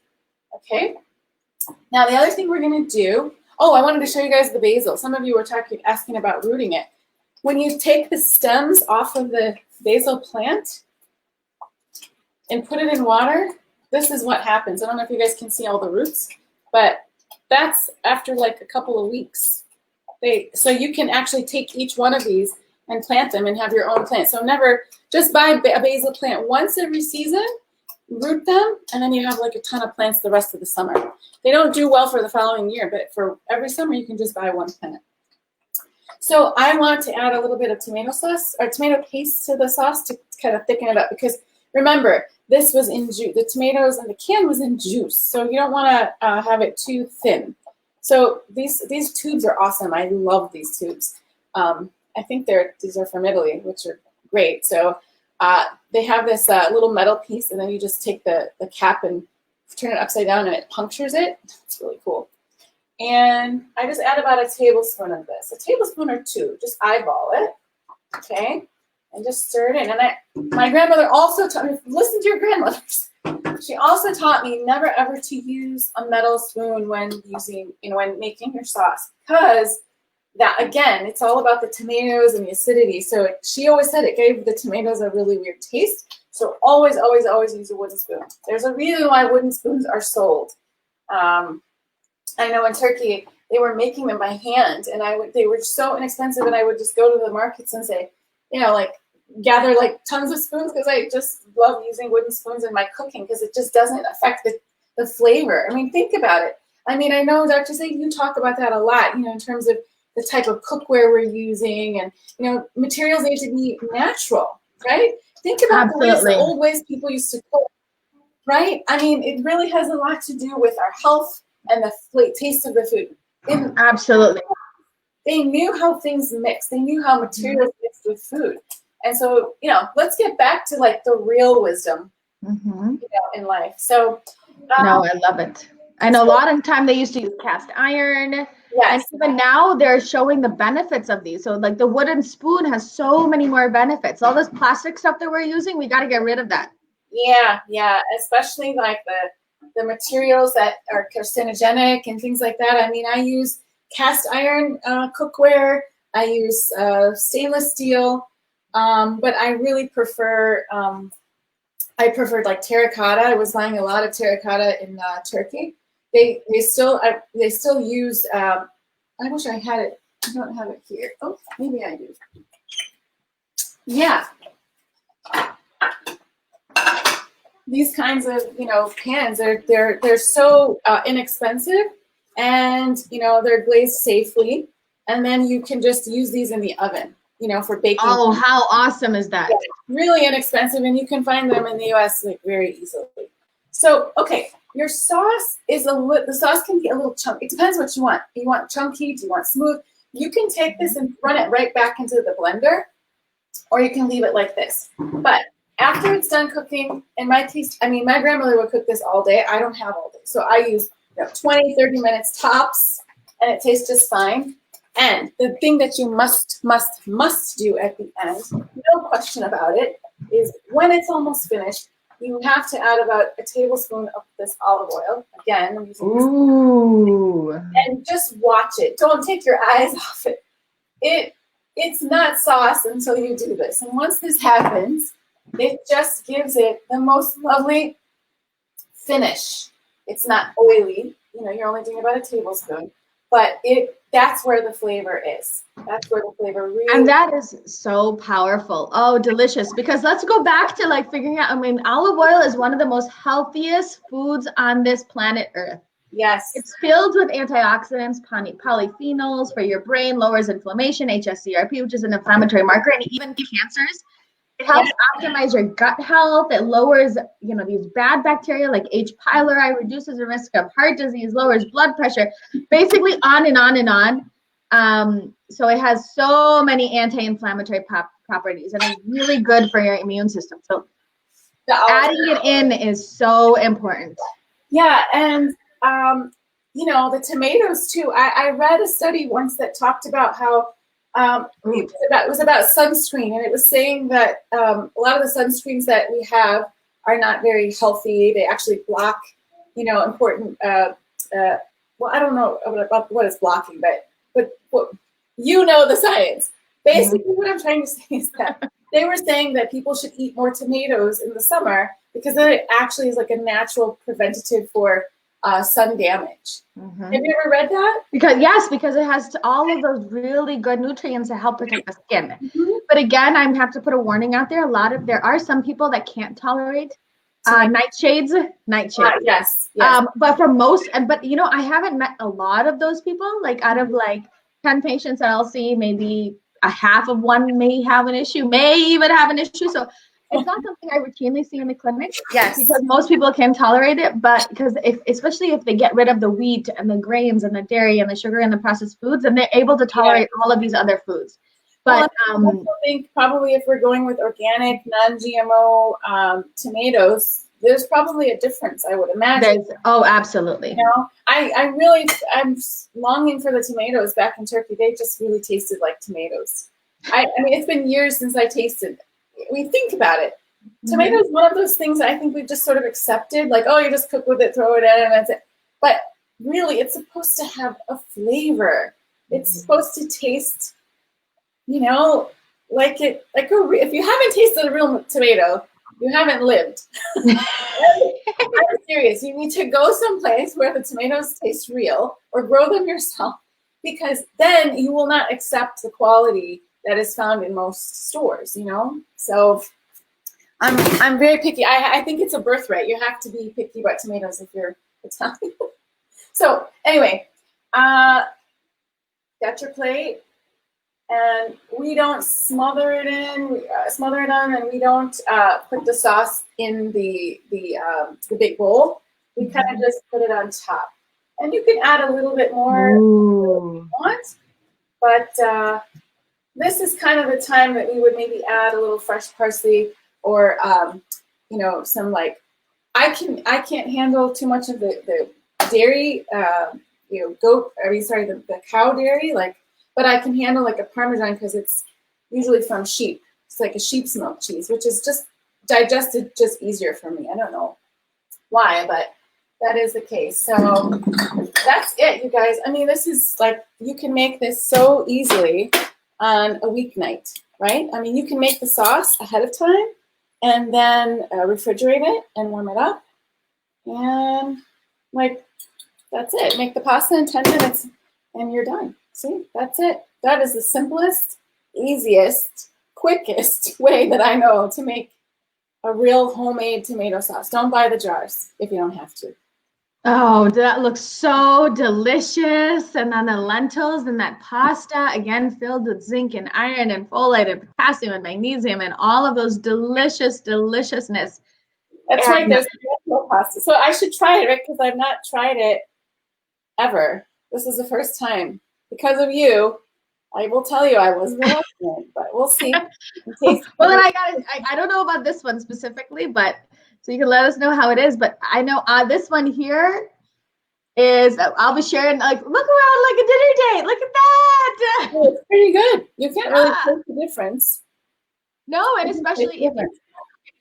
Okay. Now the other thing we're going to do, I wanted to show you guys the basil. Some of you were asking about rooting it. When you take the stems off of the basil plant and put it in water, this is what happens. I don't know if you guys can see all the roots, but that's after like a couple of weeks. So you can actually take each one of these and plant them and have your own plant. So never just buy a basil plant once every season, root them, and then you have like a ton of plants the rest of the summer. They don't do well for the following year, but for every summer you can just buy one plant. So I want to add a little bit of tomato sauce or tomato paste to the sauce to kind of thicken it up, because remember, this was in juice. The tomatoes in the can was in juice, so you don't want to have it too thin. So these tubes are awesome. I love these tubes. I think these are from Italy, which are great. So they have this little metal piece, and then you just take the cap and turn it upside down, and it punctures it. It's really cool. And I just add about a tablespoon of this, a tablespoon or two, just eyeball it, okay? And just stir it in. And my grandmother also taught me, listen to your grandmothers. She also taught me never ever to use a metal spoon when using, when making your sauce, because that, again, it's all about the tomatoes and the acidity. So she always said it gave the tomatoes a really weird taste. So always, always, always use a wooden spoon. There's a reason why wooden spoons are sold. I know in Turkey, they were making them by hand, and they were so inexpensive, and I would just go to the markets and say, gather like tons of spoons, because I just love using wooden spoons in my cooking, because it just doesn't affect the flavor. I mean, think about it. I mean, I know, Dr. Saeed, you talk about that a lot, in terms of the type of cookware we're using, and, materials need to be natural, right? Think about the old ways people used to cook, right? I mean, it really has a lot to do with our health and the taste of the food. Absolutely. They knew how things mixed. They knew how materials mixed with food. And so, let's get back to like the real wisdom in life. So, no, I love it. I know a lot of time they used to use cast iron. Yes. And even now they're showing the benefits of these. So like the wooden spoon has so many more benefits. All this plastic stuff that we're using, we got to get rid of that. Yeah. Especially like the materials that are carcinogenic and things like that. I mean, I use cast iron cookware. I use stainless steel, but I really prefer. I preferred like terracotta. I was buying a lot of terracotta in Turkey. They still use. I wish I had it. I don't have it here. Oh, maybe I do. Yeah. These kinds of pans, they're so inexpensive, and they're glazed safely, and then you can just use these in the oven for baking. Oh, how awesome is that? Yeah, really inexpensive, and you can find them in the US like very easily. So okay, your sauce the sauce can be a little chunky. It depends what you want. Do you want chunky? Do you want smooth? You can take this and run it right back into the blender, or you can leave it like this. But after it's done cooking, in my case, my grandmother would cook this all day. I don't have all day. So I use 20, 30 minutes tops, and it tastes just fine. And the thing that you must do at the end, no question about it, is when it's almost finished, you have to add about a tablespoon of this olive oil. Again, I'm using this. Ooh. And just watch it. Don't take your eyes off it. It's not sauce until you do this. And once this happens, it just gives it the most lovely finish. It's not oily. You're only doing about a tablespoon, but that's where the flavor is. That's where the flavor really. And that is so powerful. Oh, delicious. Because let's go back to like figuring out, olive oil is one of the most healthiest foods on this planet Earth. Yes. It's filled with antioxidants, polyphenols for your brain, lowers inflammation, HSCRP, which is an inflammatory marker, and even cancers. It helps optimize your gut health. It lowers, these bad bacteria like H. pylori, reduces the risk of heart disease, lowers blood pressure, basically on and on and on. So it has so many anti-inflammatory properties, and it's really good for your immune system. So adding it in is so important. Yeah, and the tomatoes too. I read a study once that talked about how it was about sunscreen, and it was saying that a lot of the sunscreens that we have are not very healthy. They actually block, important. Well, I don't know about what it's blocking, but the science. Basically, what I'm trying to say is that they were saying that people should eat more tomatoes in the summer because it actually is like a natural preventative for sun damage. Have you ever read that? Because it has all of those really good nutrients to help protect the skin. But again, I have to put a warning out there. There are some people that can't tolerate nightshades. Yes. But for most, I haven't met a lot of those people. Like out of 10 patients that I'll see, maybe a half of one may have an issue, may even have an issue. So it's not something I routinely see in the clinic. Yes. Because most people can tolerate it, but especially if they get rid of the wheat and the grains and the dairy and the sugar and the processed foods, and they're able to tolerate all of these other foods. But I also think probably if we're going with organic, non-GMO tomatoes, there's probably a difference, I would imagine. Oh, absolutely. You know, I'm longing for the tomatoes back in Turkey. They just really tasted like tomatoes. I mean, it's been years since I tasted. We think about it. Tomato is one of those things I think we've just sort of accepted, like, oh, you just cook with it, throw it in, and that's it. But really, it's supposed to have a flavor. It's supposed to taste, you know, if you haven't tasted a real tomato, you haven't lived. I'm serious. You need to go someplace where the tomatoes taste real, or grow them yourself, because then you will not accept the quality that is found in most stores, you know? So I'm very picky. I think it's a birthright. You have to be picky about tomatoes if you're Italian. So anyway, got your plate, and we don't smother it in. We smother it on, and we don't put the sauce in the big bowl. We kind of just put it on top, and you can add a little bit more if you want. But this is kind of the time that we would maybe add a little fresh parsley, or you know, some, like, I can't handle too much of the dairy, you know, the cow dairy, like, but I can handle like a Parmesan because it's usually from sheep. It's like a sheep's milk cheese, which is just digested just easier for me. I don't know why, but that is the case. So that's it, you guys. I mean, this is like, you can make this so easily on a weeknight, right? I mean, you can make the sauce ahead of time and then refrigerate it and warm it up. And like, that's it. Make the pasta in 10 minutes and you're done. See, that's it. That is the simplest, easiest, quickest way that I know to make a real homemade tomato sauce. Don't buy the jars if you don't have to. Oh, that looks so delicious. And then the lentils and that pasta, again, filled with zinc and iron and folate and potassium and magnesium and all of those deliciousness. That's right. There's lentil pasta. So I should try it, right? Because I've not tried it ever. This is the first time. Because of you, I will tell you I was reluctant, but we'll see. Well, then I don't know about this one specifically, but so you can let us know how it is. But I know this one here is, I'll be sharing, like, look around like a dinner date. Look at that. Oh, it's pretty good. You can't really taste the difference. No, and especially if it's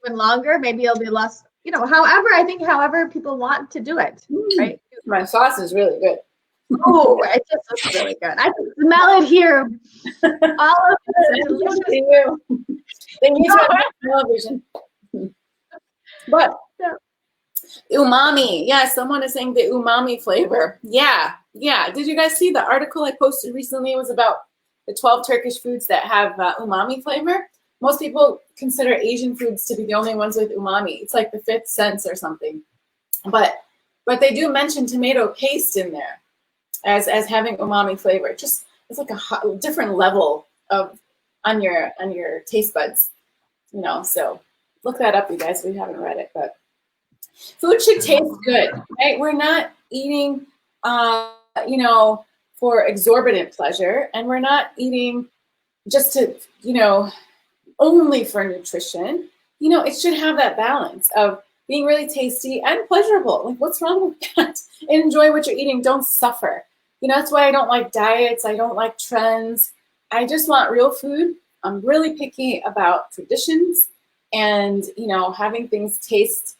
even longer, maybe it'll be less, you know, however people want to do it, right? My sauce is really good. Oh, it just looks really good. I can smell it here. All of it. Delicious. They need to have television. But umami, yeah, someone is saying the umami flavor. Yeah. Did you guys see the article I posted recently? It was about the 12 Turkish foods that have umami flavor. Most people consider Asian foods to be the only ones with umami. It's like the fifth sense or something. But they do mention tomato paste in there as having umami flavor. Just, it's like a different level of on your taste buds, you know. So look that up, you guys, if you haven't read it. But food should taste good, right? We're not eating, you know, for exorbitant pleasure, and we're not eating just to, you know, only for nutrition. You know, it should have that balance of being really tasty and pleasurable. Like, what's wrong with that? Enjoy what you're eating. Don't suffer. You know, that's why I don't like diets. I don't like trends. I just want real food. I'm really picky about traditions and, you know, having things taste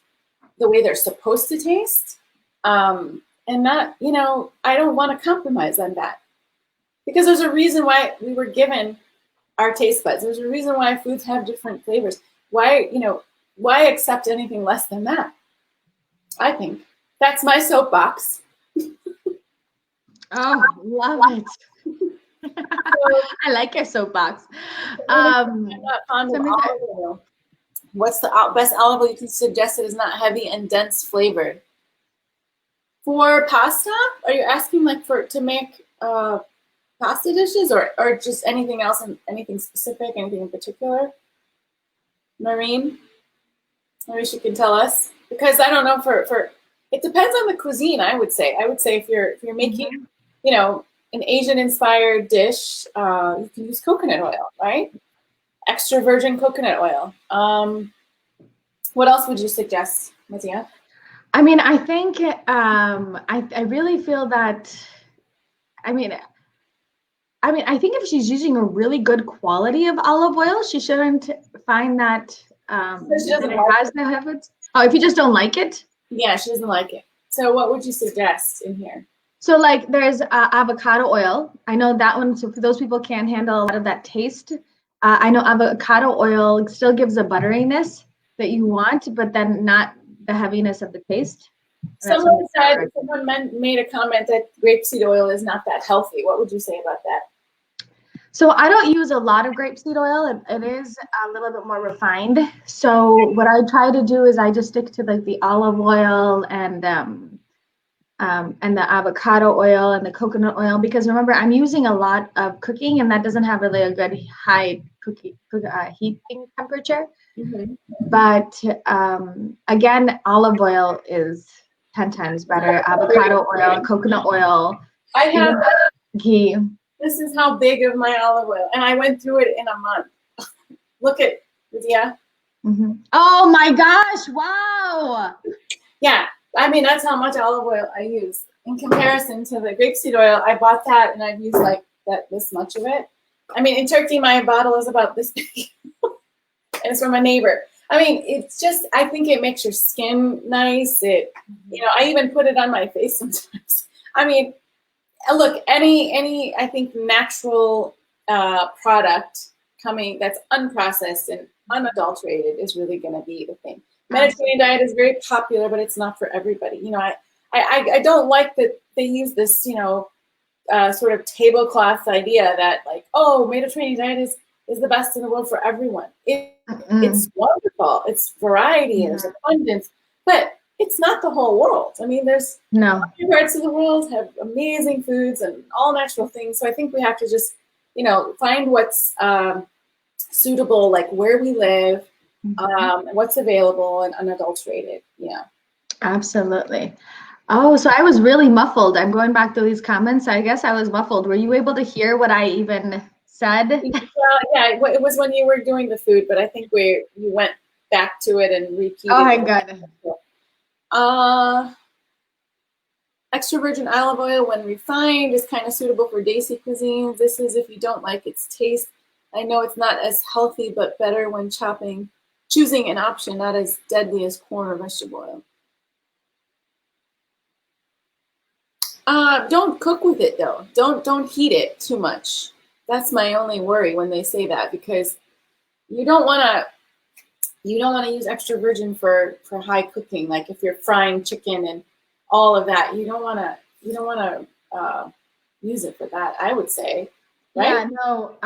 the way they're supposed to taste. And not, you know, I don't want to compromise on that. Because there's a reason why we were given our taste buds. There's a reason why foods have different flavors. Why, you know, why accept anything less than that? I think that's my soapbox. Oh, love it. I like your soapbox. I'm not fond of olive oil. What's the best olive oil you can suggest that is not heavy and dense flavored? For pasta? Are you asking like to make pasta dishes, or just anything else, and anything specific, anything in particular? Maureen? Maybe she can tell us, because I don't know, for it depends on the cuisine. I would say if you're making, you know, an Asian inspired dish, you can use coconut oil, right? Extra virgin coconut oil. What else would you suggest, Madiha? I mean, I think I really feel that. I mean, I think if she's using a really good quality of olive oil, she shouldn't find that She doesn't that it like has the habits. Oh, if you just don't like it. Yeah, she doesn't like it. So what would you suggest in here? So like there's avocado oil. I know that one. So for those people can't handle a lot of that taste, I know avocado oil still gives a butteriness that you want, but then not the heaviness of the taste. Someone made a comment that grapeseed oil is not that healthy. What would you say about that? So I don't use a lot of grapeseed oil. It is a little bit more refined. So what I try to do is I just stick to like the olive oil and the avocado oil and the coconut oil, because remember I'm using a lot of cooking and that doesn't have really a good high heating temperature. Mm-hmm. But again, olive oil is 10 times better. Avocado oil, coconut oil, I have ghee. This is how big of my olive oil, and I went through it in a month. Look at Lydia. Mm-hmm. Oh my gosh! Wow. Yeah, I mean that's how much olive oil I use in comparison to the grapeseed oil. I bought that, and I've used like this much of it. I mean, in Turkey, my bottle is about this big, and it's from a neighbor. I mean, it's just, I think it makes your skin nice. I even put it on my face sometimes. I mean, look, any I think natural product coming that's unprocessed and unadulterated is really going to be the thing. Mediterranean diet is very popular, but it's not for everybody. I don't like that they use this, sort of tablecloth idea that like, oh, Mediterranean diet is the best in the world for everyone. It's wonderful. It's variety. There's abundance, but it's not the whole world. I mean, there's parts of the world have amazing foods and all natural things. So I think we have to just, find what's suitable, like where we live, what's available and unadulterated. Yeah. Absolutely. Oh, so I was really muffled. I'm going back to these comments. I guess I was muffled. Were you able to hear what I even said? Yeah, it was when you were doing the food, but I think you went back to it and repeated. Oh, my God. Extra virgin olive oil, when refined, is kind of suitable for desi cuisines. This is if you don't like its taste. I know it's not as healthy, but better when choosing an option not as deadly as corn or vegetable oil. Don't cook with it though. Don't heat it too much. That's my only worry when they say that, because you don't want to use extra virgin for high cooking. Like if you're frying chicken and all of that, you don't want to use it for that, I would say. Right? Yeah, no.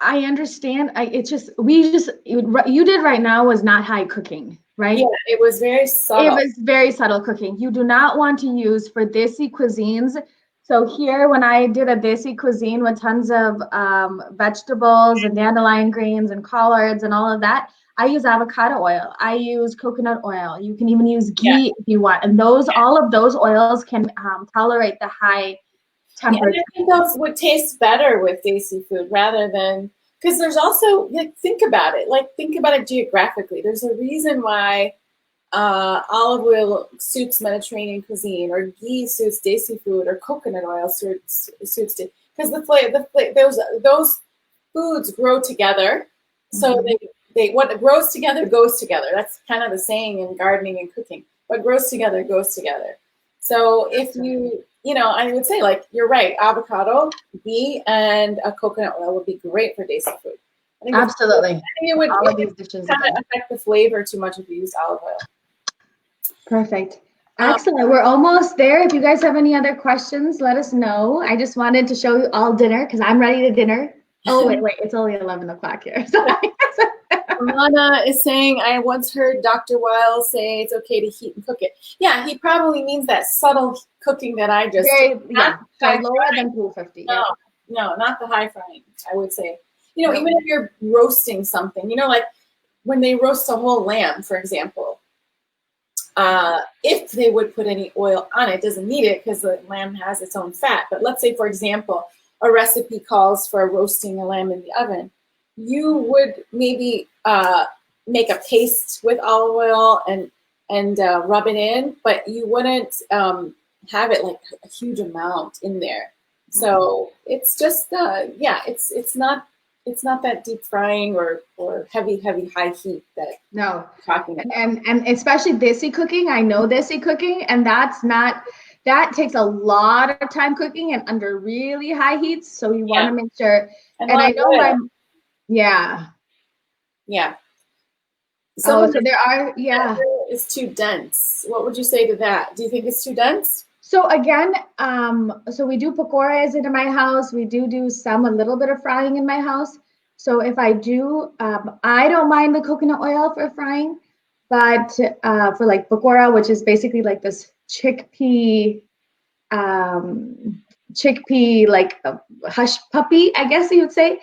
I understand. You did right now was not high cooking, right? Yeah, it was very subtle. It was very subtle cooking. You do not want to use for desi cuisines. So here, when I did a desi cuisine with tons of vegetables and dandelion greens and collards and all of that, I use avocado oil. I use coconut oil. You can even use ghee if you want. And all of those oils can tolerate the high temperature. Yeah, I think those would taste better with desi food rather than, because there's also, like, think about it geographically. There's a reason why olive oil suits Mediterranean cuisine, or ghee suits desi food, or coconut oil suits because those foods grow together. So what grows together goes together. That's kind of the saying in gardening and cooking. What grows together goes together. So if I would say, like, you're right, avocado, ghee, and a coconut oil would be great for desi food. I think absolutely. I think it would kind of affect the flavor too much if you use olive oil. Perfect. Excellent. We're almost there. If you guys have any other questions, let us know. I just wanted to show you all dinner because I'm ready to dinner. Oh, wait. It's only 11 o'clock here. Lana is saying, I once heard Dr. Weil say it's okay to heat and cook it. Yeah, he probably means that subtle cooking that I just lower than 250. No, not the high frying, I would say. Even if you're roasting something, like when they roast a whole lamb, for example, if they would put any oil on it, doesn't need it because the lamb has its own fat. But let's say, for example, a recipe calls for roasting a lamb in the oven. You would maybe make a paste with olive oil and rub it in, but you wouldn't have it like a huge amount in there. So it's just it's not that deep frying or heavy high heat that no. you're talking about. And especially desi cooking. I know desi cooking, and that takes a lot of time cooking and under really high heats. So you want to make sure. And I know yeah. So there are it's too dense. What would you say to that? Do you think it's too dense? So again, so we do pakoras in my house. We do a little bit of frying in my house. So if I do, I don't mind the coconut oil for frying, but for like pakora, which is basically like this chickpea like hush puppy, I guess you would say,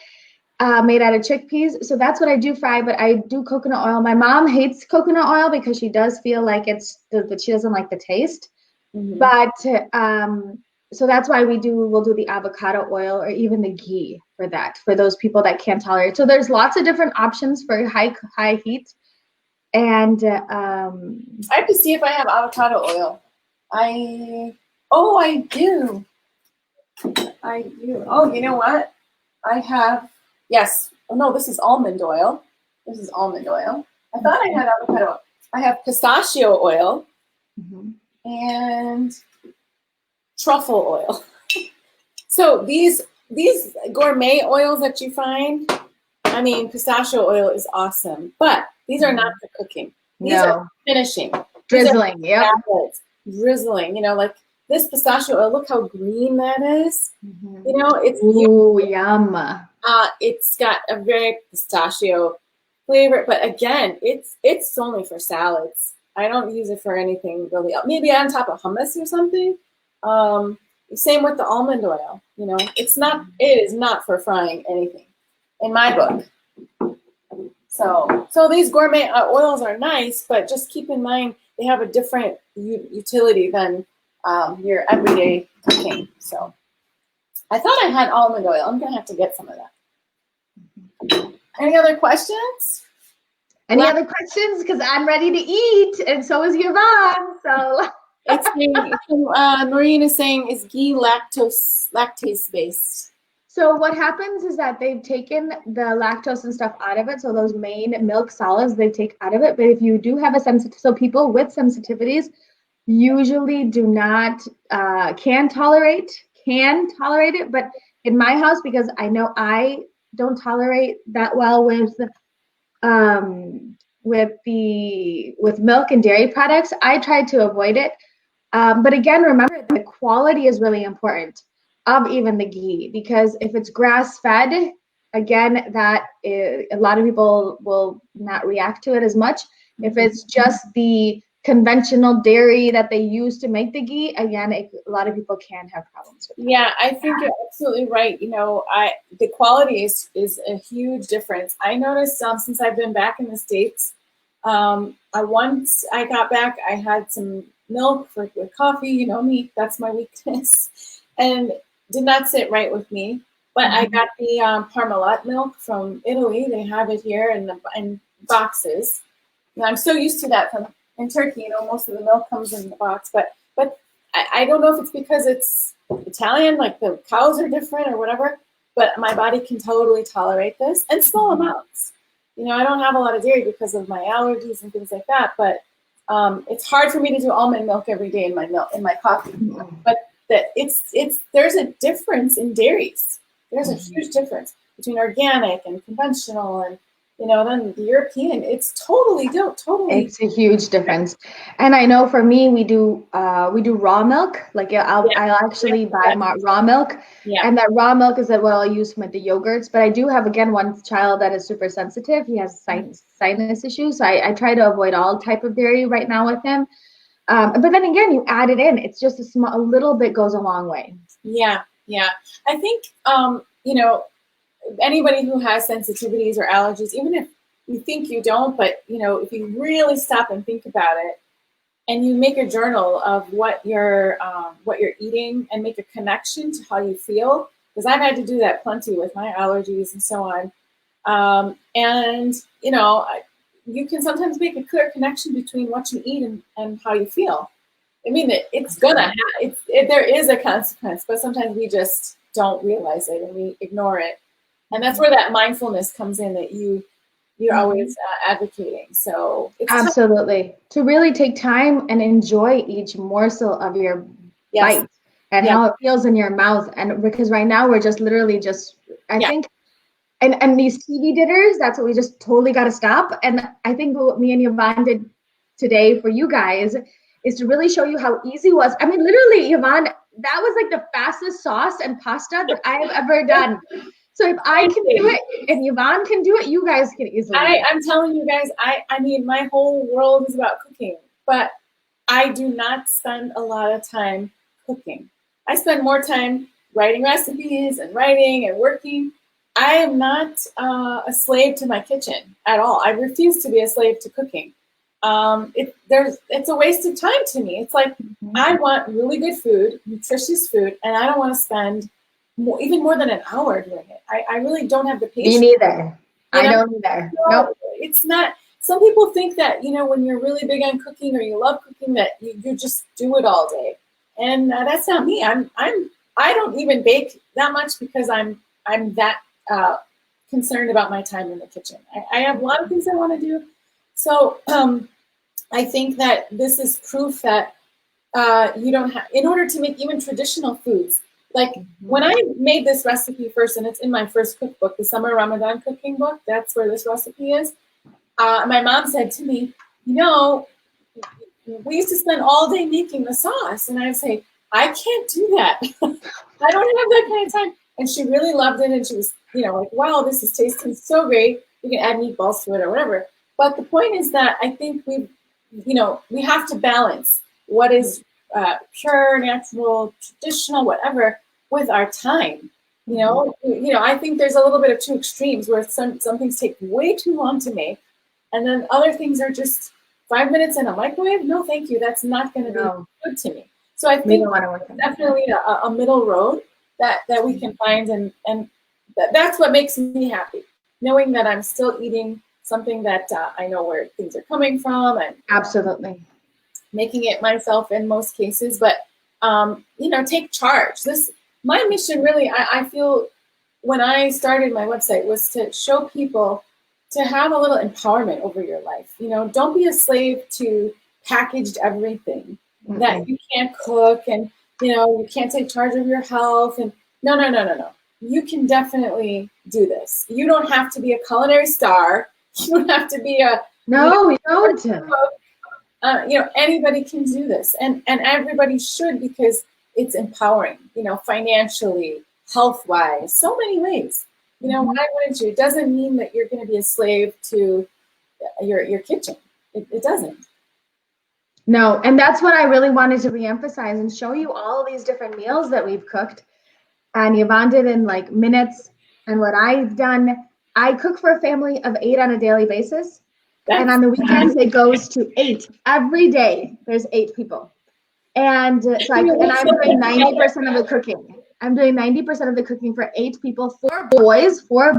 made out of chickpeas. So that's what I do fry, but I do coconut oil. My mom hates coconut oil because she does feel like that she doesn't like the taste. Mm-hmm. But so that's why we'll do the avocado oil or even the ghee for that, for those people that can't tolerate. So there's lots of different options for high heat. And I have to see if I have avocado oil. I do. Oh, you know what? I have, yes. Oh no, this is almond oil. I thought I had avocado oil. I have pistachio oil. Mm-hmm. And truffle oil. So these gourmet oils that you find, I mean, pistachio oil is awesome, but these are not for cooking. These are finishing. Drizzling, Drizzling, like this pistachio oil, look how green that is. Mm-hmm. It's yum. It's got a very pistachio flavor, but again, it's only for salads. I don't use it for anything really else. Maybe on top of hummus or something. Same with the almond oil. It is not for frying anything in my book. So these gourmet oils are nice, but just keep in mind they have a different utility than your everyday cooking. So I thought I had almond oil. I'm going to have to get some of that. Any other questions? Any other questions? Because I'm ready to eat, and so is Yvonne. So Noreen is saying, is ghee lactase based? So what happens is that they've taken the lactose and stuff out of it. So those main milk solids they take out of it. But if you do have so people with sensitivities usually do not can tolerate it. But in my house, because I know I don't tolerate that well with milk and dairy products, I try to avoid it. But again, remember the quality is really important of even the ghee, because if it's grass-fed, again, a lot of people will not react to it as much. If it's just the conventional dairy that they use to make the ghee, again, a lot of people can have problems with that. Yeah, I think you're absolutely right. The quality is a huge difference. I noticed since I've been back in the States, once I got back, I had some milk with coffee, me, that's my weakness, and did not sit right with me. But I got the Parmalat milk from Italy. They have it here in boxes. I'm so used to that in Turkey. Most of the milk comes in the box. But I don't know if it's because it's Italian, like the cows are different or whatever. But my body can totally tolerate this, and small amounts. I don't have a lot of dairy because of my allergies and things like that. But it's hard for me to do almond milk every day in my coffee. But there's a difference in dairies. There's a huge difference between organic and conventional, and then the European. It's totally. It's a huge difference. And I know for me, we do raw milk. Like I'll actually buy raw milk, and that raw milk is what I'll use with the yogurts. But I do have one child that is super sensitive. He has sinus issues, so I try to avoid all type of dairy right now with him. But then again, you add it in. It's just a little bit goes a long way. Yeah. I think anybody who has sensitivities or allergies, even if you think you don't, but if you really stop and think about it, and you make a journal of what you're eating and make a connection to how you feel, because I've had to do that plenty with my allergies and so on. And you can sometimes make a clear connection between what you eat and how you feel. I mean, it's gonna there is a consequence, but sometimes we just don't realize it and we ignore it. And that's where that mindfulness comes in that you're always advocating. So it's absolutely to really take time and enjoy each morsel of your bite and how it feels in your mouth. And because right now we're just literally I think, and these TV dinners, that's what we just totally got to stop. And I think what me and Yvonne did today for you guys is to really show you how easy it was. I mean, literally, Yvonne, that was like the fastest sauce and pasta that I have ever done. So if I can do it and Yvonne can do it, you guys can easily. I'm telling you guys, I mean, my whole world is about cooking, but I do not spend a lot of time cooking. I spend more time writing recipes and writing and working. I am not a slave to my kitchen at all. I refuse to be a slave to cooking. It's a waste of time to me. It's like, I want really good food, nutritious food, and I don't want to spend even more than an hour doing it. I really don't have the patience. Me neither. I don't either. Nope. It's not. Some people think that, when you're really big on cooking or you love cooking, that you just do it all day, and that's not me. I don't even bake that much because I'm that concerned about my time in the kitchen. I have a lot of things I want to do, so I think that this is proof that you don't have, in order to make even traditional foods. Like when I made this recipe first, and it's in my first cookbook, the Summer Ramadan Cooking Book, that's where this recipe is. My mom said to me, we used to spend all day making the sauce. And I'd say, I can't do that. I don't have that kind of time. And she really loved it. And she was, like, wow, this is tasting so great. You can add meatballs to it or whatever. But the point is that I think we have to balance what is pure, natural, traditional, whatever, with our time. I think there's a little bit of two extremes where some things take way too long to make, and then other things are just 5 minutes in a microwave. No, thank you. That's not going to be good to me. So I think definitely a middle road that we can find, and that's what makes me happy, knowing that I'm still eating something that I know where things are coming from, and absolutely making it myself in most cases. But take charge. My mission really, I feel, when I started my website, was to show people to have a little empowerment over your life. Don't be a slave to packaged everything, that you can't cook, and you can't take charge of your health. And no. You can definitely do this. You don't have to be a culinary star. You don't have to be a you don't. Anybody can do this, and everybody should, because it's empowering. Financially, health-wise, so many ways. Why wouldn't you? It doesn't mean that you're going to be a slave to your kitchen. It doesn't. No, and that's what I really wanted to reemphasize and show you all of these different meals that we've cooked. And Yvonne did in like minutes. And what I've done, I cook for a family of 8 on a daily basis. And on the weekends, it goes to 8. Every day, there's 8 people. And so I'm doing 90% of the cooking. I'm doing 90% of the cooking for 8 people, 4 boys, 12,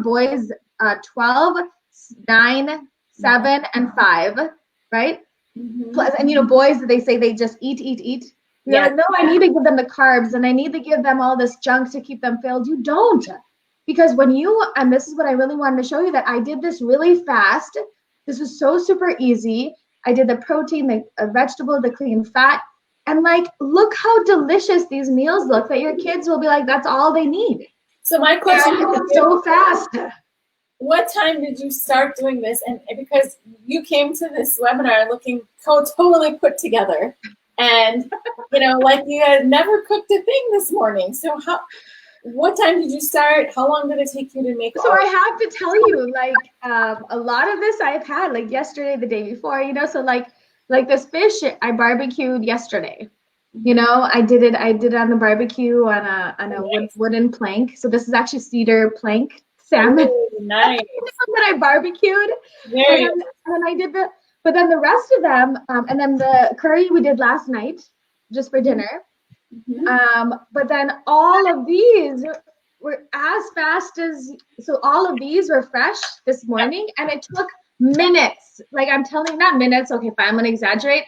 9, 7, and 5, right? Plus, and boys, they say they just eat. You're like, no, I need to give them the carbs, and I need to give them all this junk to keep them filled. You don't. Because and this is what I really wanted to show you, that I did this really fast. This was so super easy. I did the protein, the vegetable, the clean fat. And look how delicious these meals look, that your kids will be like, that's all they need. So my question is so fast. What time did you start doing this? And because you came to this webinar looking totally put together, and like you had never cooked a thing this morning. So what time did you start? How long did it take you to make? So I have to tell you, a lot of this I've had yesterday, the day before, so like this fish I barbecued yesterday. I did it on the barbecue on a wooden plank. So this is actually cedar plank salmon. Ooh, nice. That I barbecued. And then I did but then the rest of them, and then the curry we did last night just for dinner. But then all of these were as fast so all of these were fresh this morning, and it took minutes. Like I'm telling you, not minutes. Okay, fine, I'm gonna exaggerate.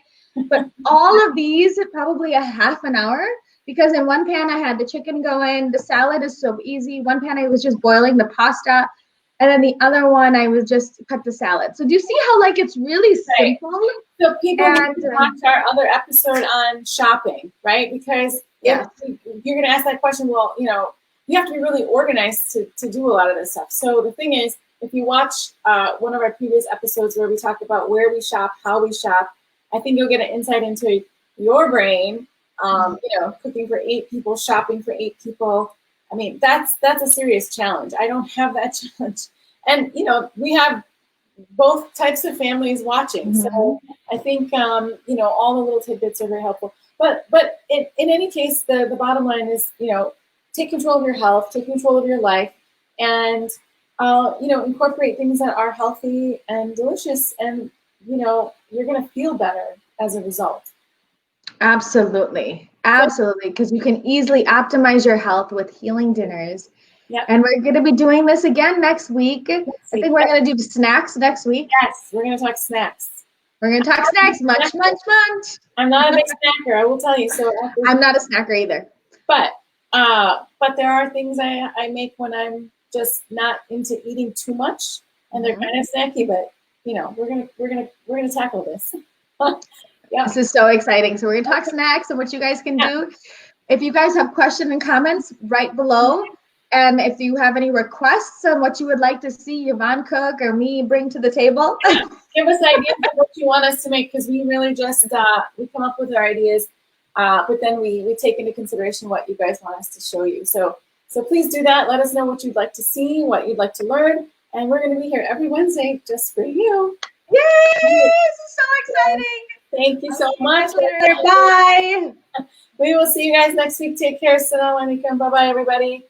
But all of these, probably a half an hour. Because in one pan I had the chicken going, the salad is so easy. One pan I was just boiling the pasta, and then the other one I was just cut the salad. So do you see how like it's really simple? Right. So people need to watch our other episode on shopping, right? Because if you're going to ask that question, well, you know, you have to be really organized to do a lot of this stuff. So the thing is, if you watch one of our previous episodes where we talk about where we shop, how we shop, I think you'll get an insight into your brain. You know, cooking for 8 people, shopping for 8 people. I mean, that's a serious challenge. I don't have that challenge. And, you know, we have both types of families watching. So I think, you know, all the little tidbits are very helpful. But in any case, the bottom line is, you know, take control of your health, take control of your life, and, you know, incorporate things that are healthy and delicious. And, you know, you're going to feel better as a result. Absolutely. Absolutely. Because you can easily optimize your health with healing dinners. Yep. And we're going to be doing this again next week. I think we're going to do snacks next week. Yes, we're going to talk snacks. We're going to talk snacks. Munch, munch, munch. I'm not a big snacker, I will tell you. So I'm not a snacker either. But there are things I make when I'm just not into eating too much, and they're kind of snacky. But you know, we're gonna tackle this. Yeah. This is so exciting. So we're going to talk snacks and what you guys can do. If you guys have questions and comments, write below. And if you have any requests on what you would like to see Yvonne cook or me bring to the table. Give us ideas of what you want us to make, because we really just, we come up with our ideas, but then we take into consideration what you guys want us to show you. So please do that. Let us know what you'd like to see, what you'd like to learn. And we're going to be here every Wednesday just for you. Yay! This is so exciting. Thank you so much. Bye. We will see you guys next week. Take care. Assalamu alaikum. Bye-bye, everybody.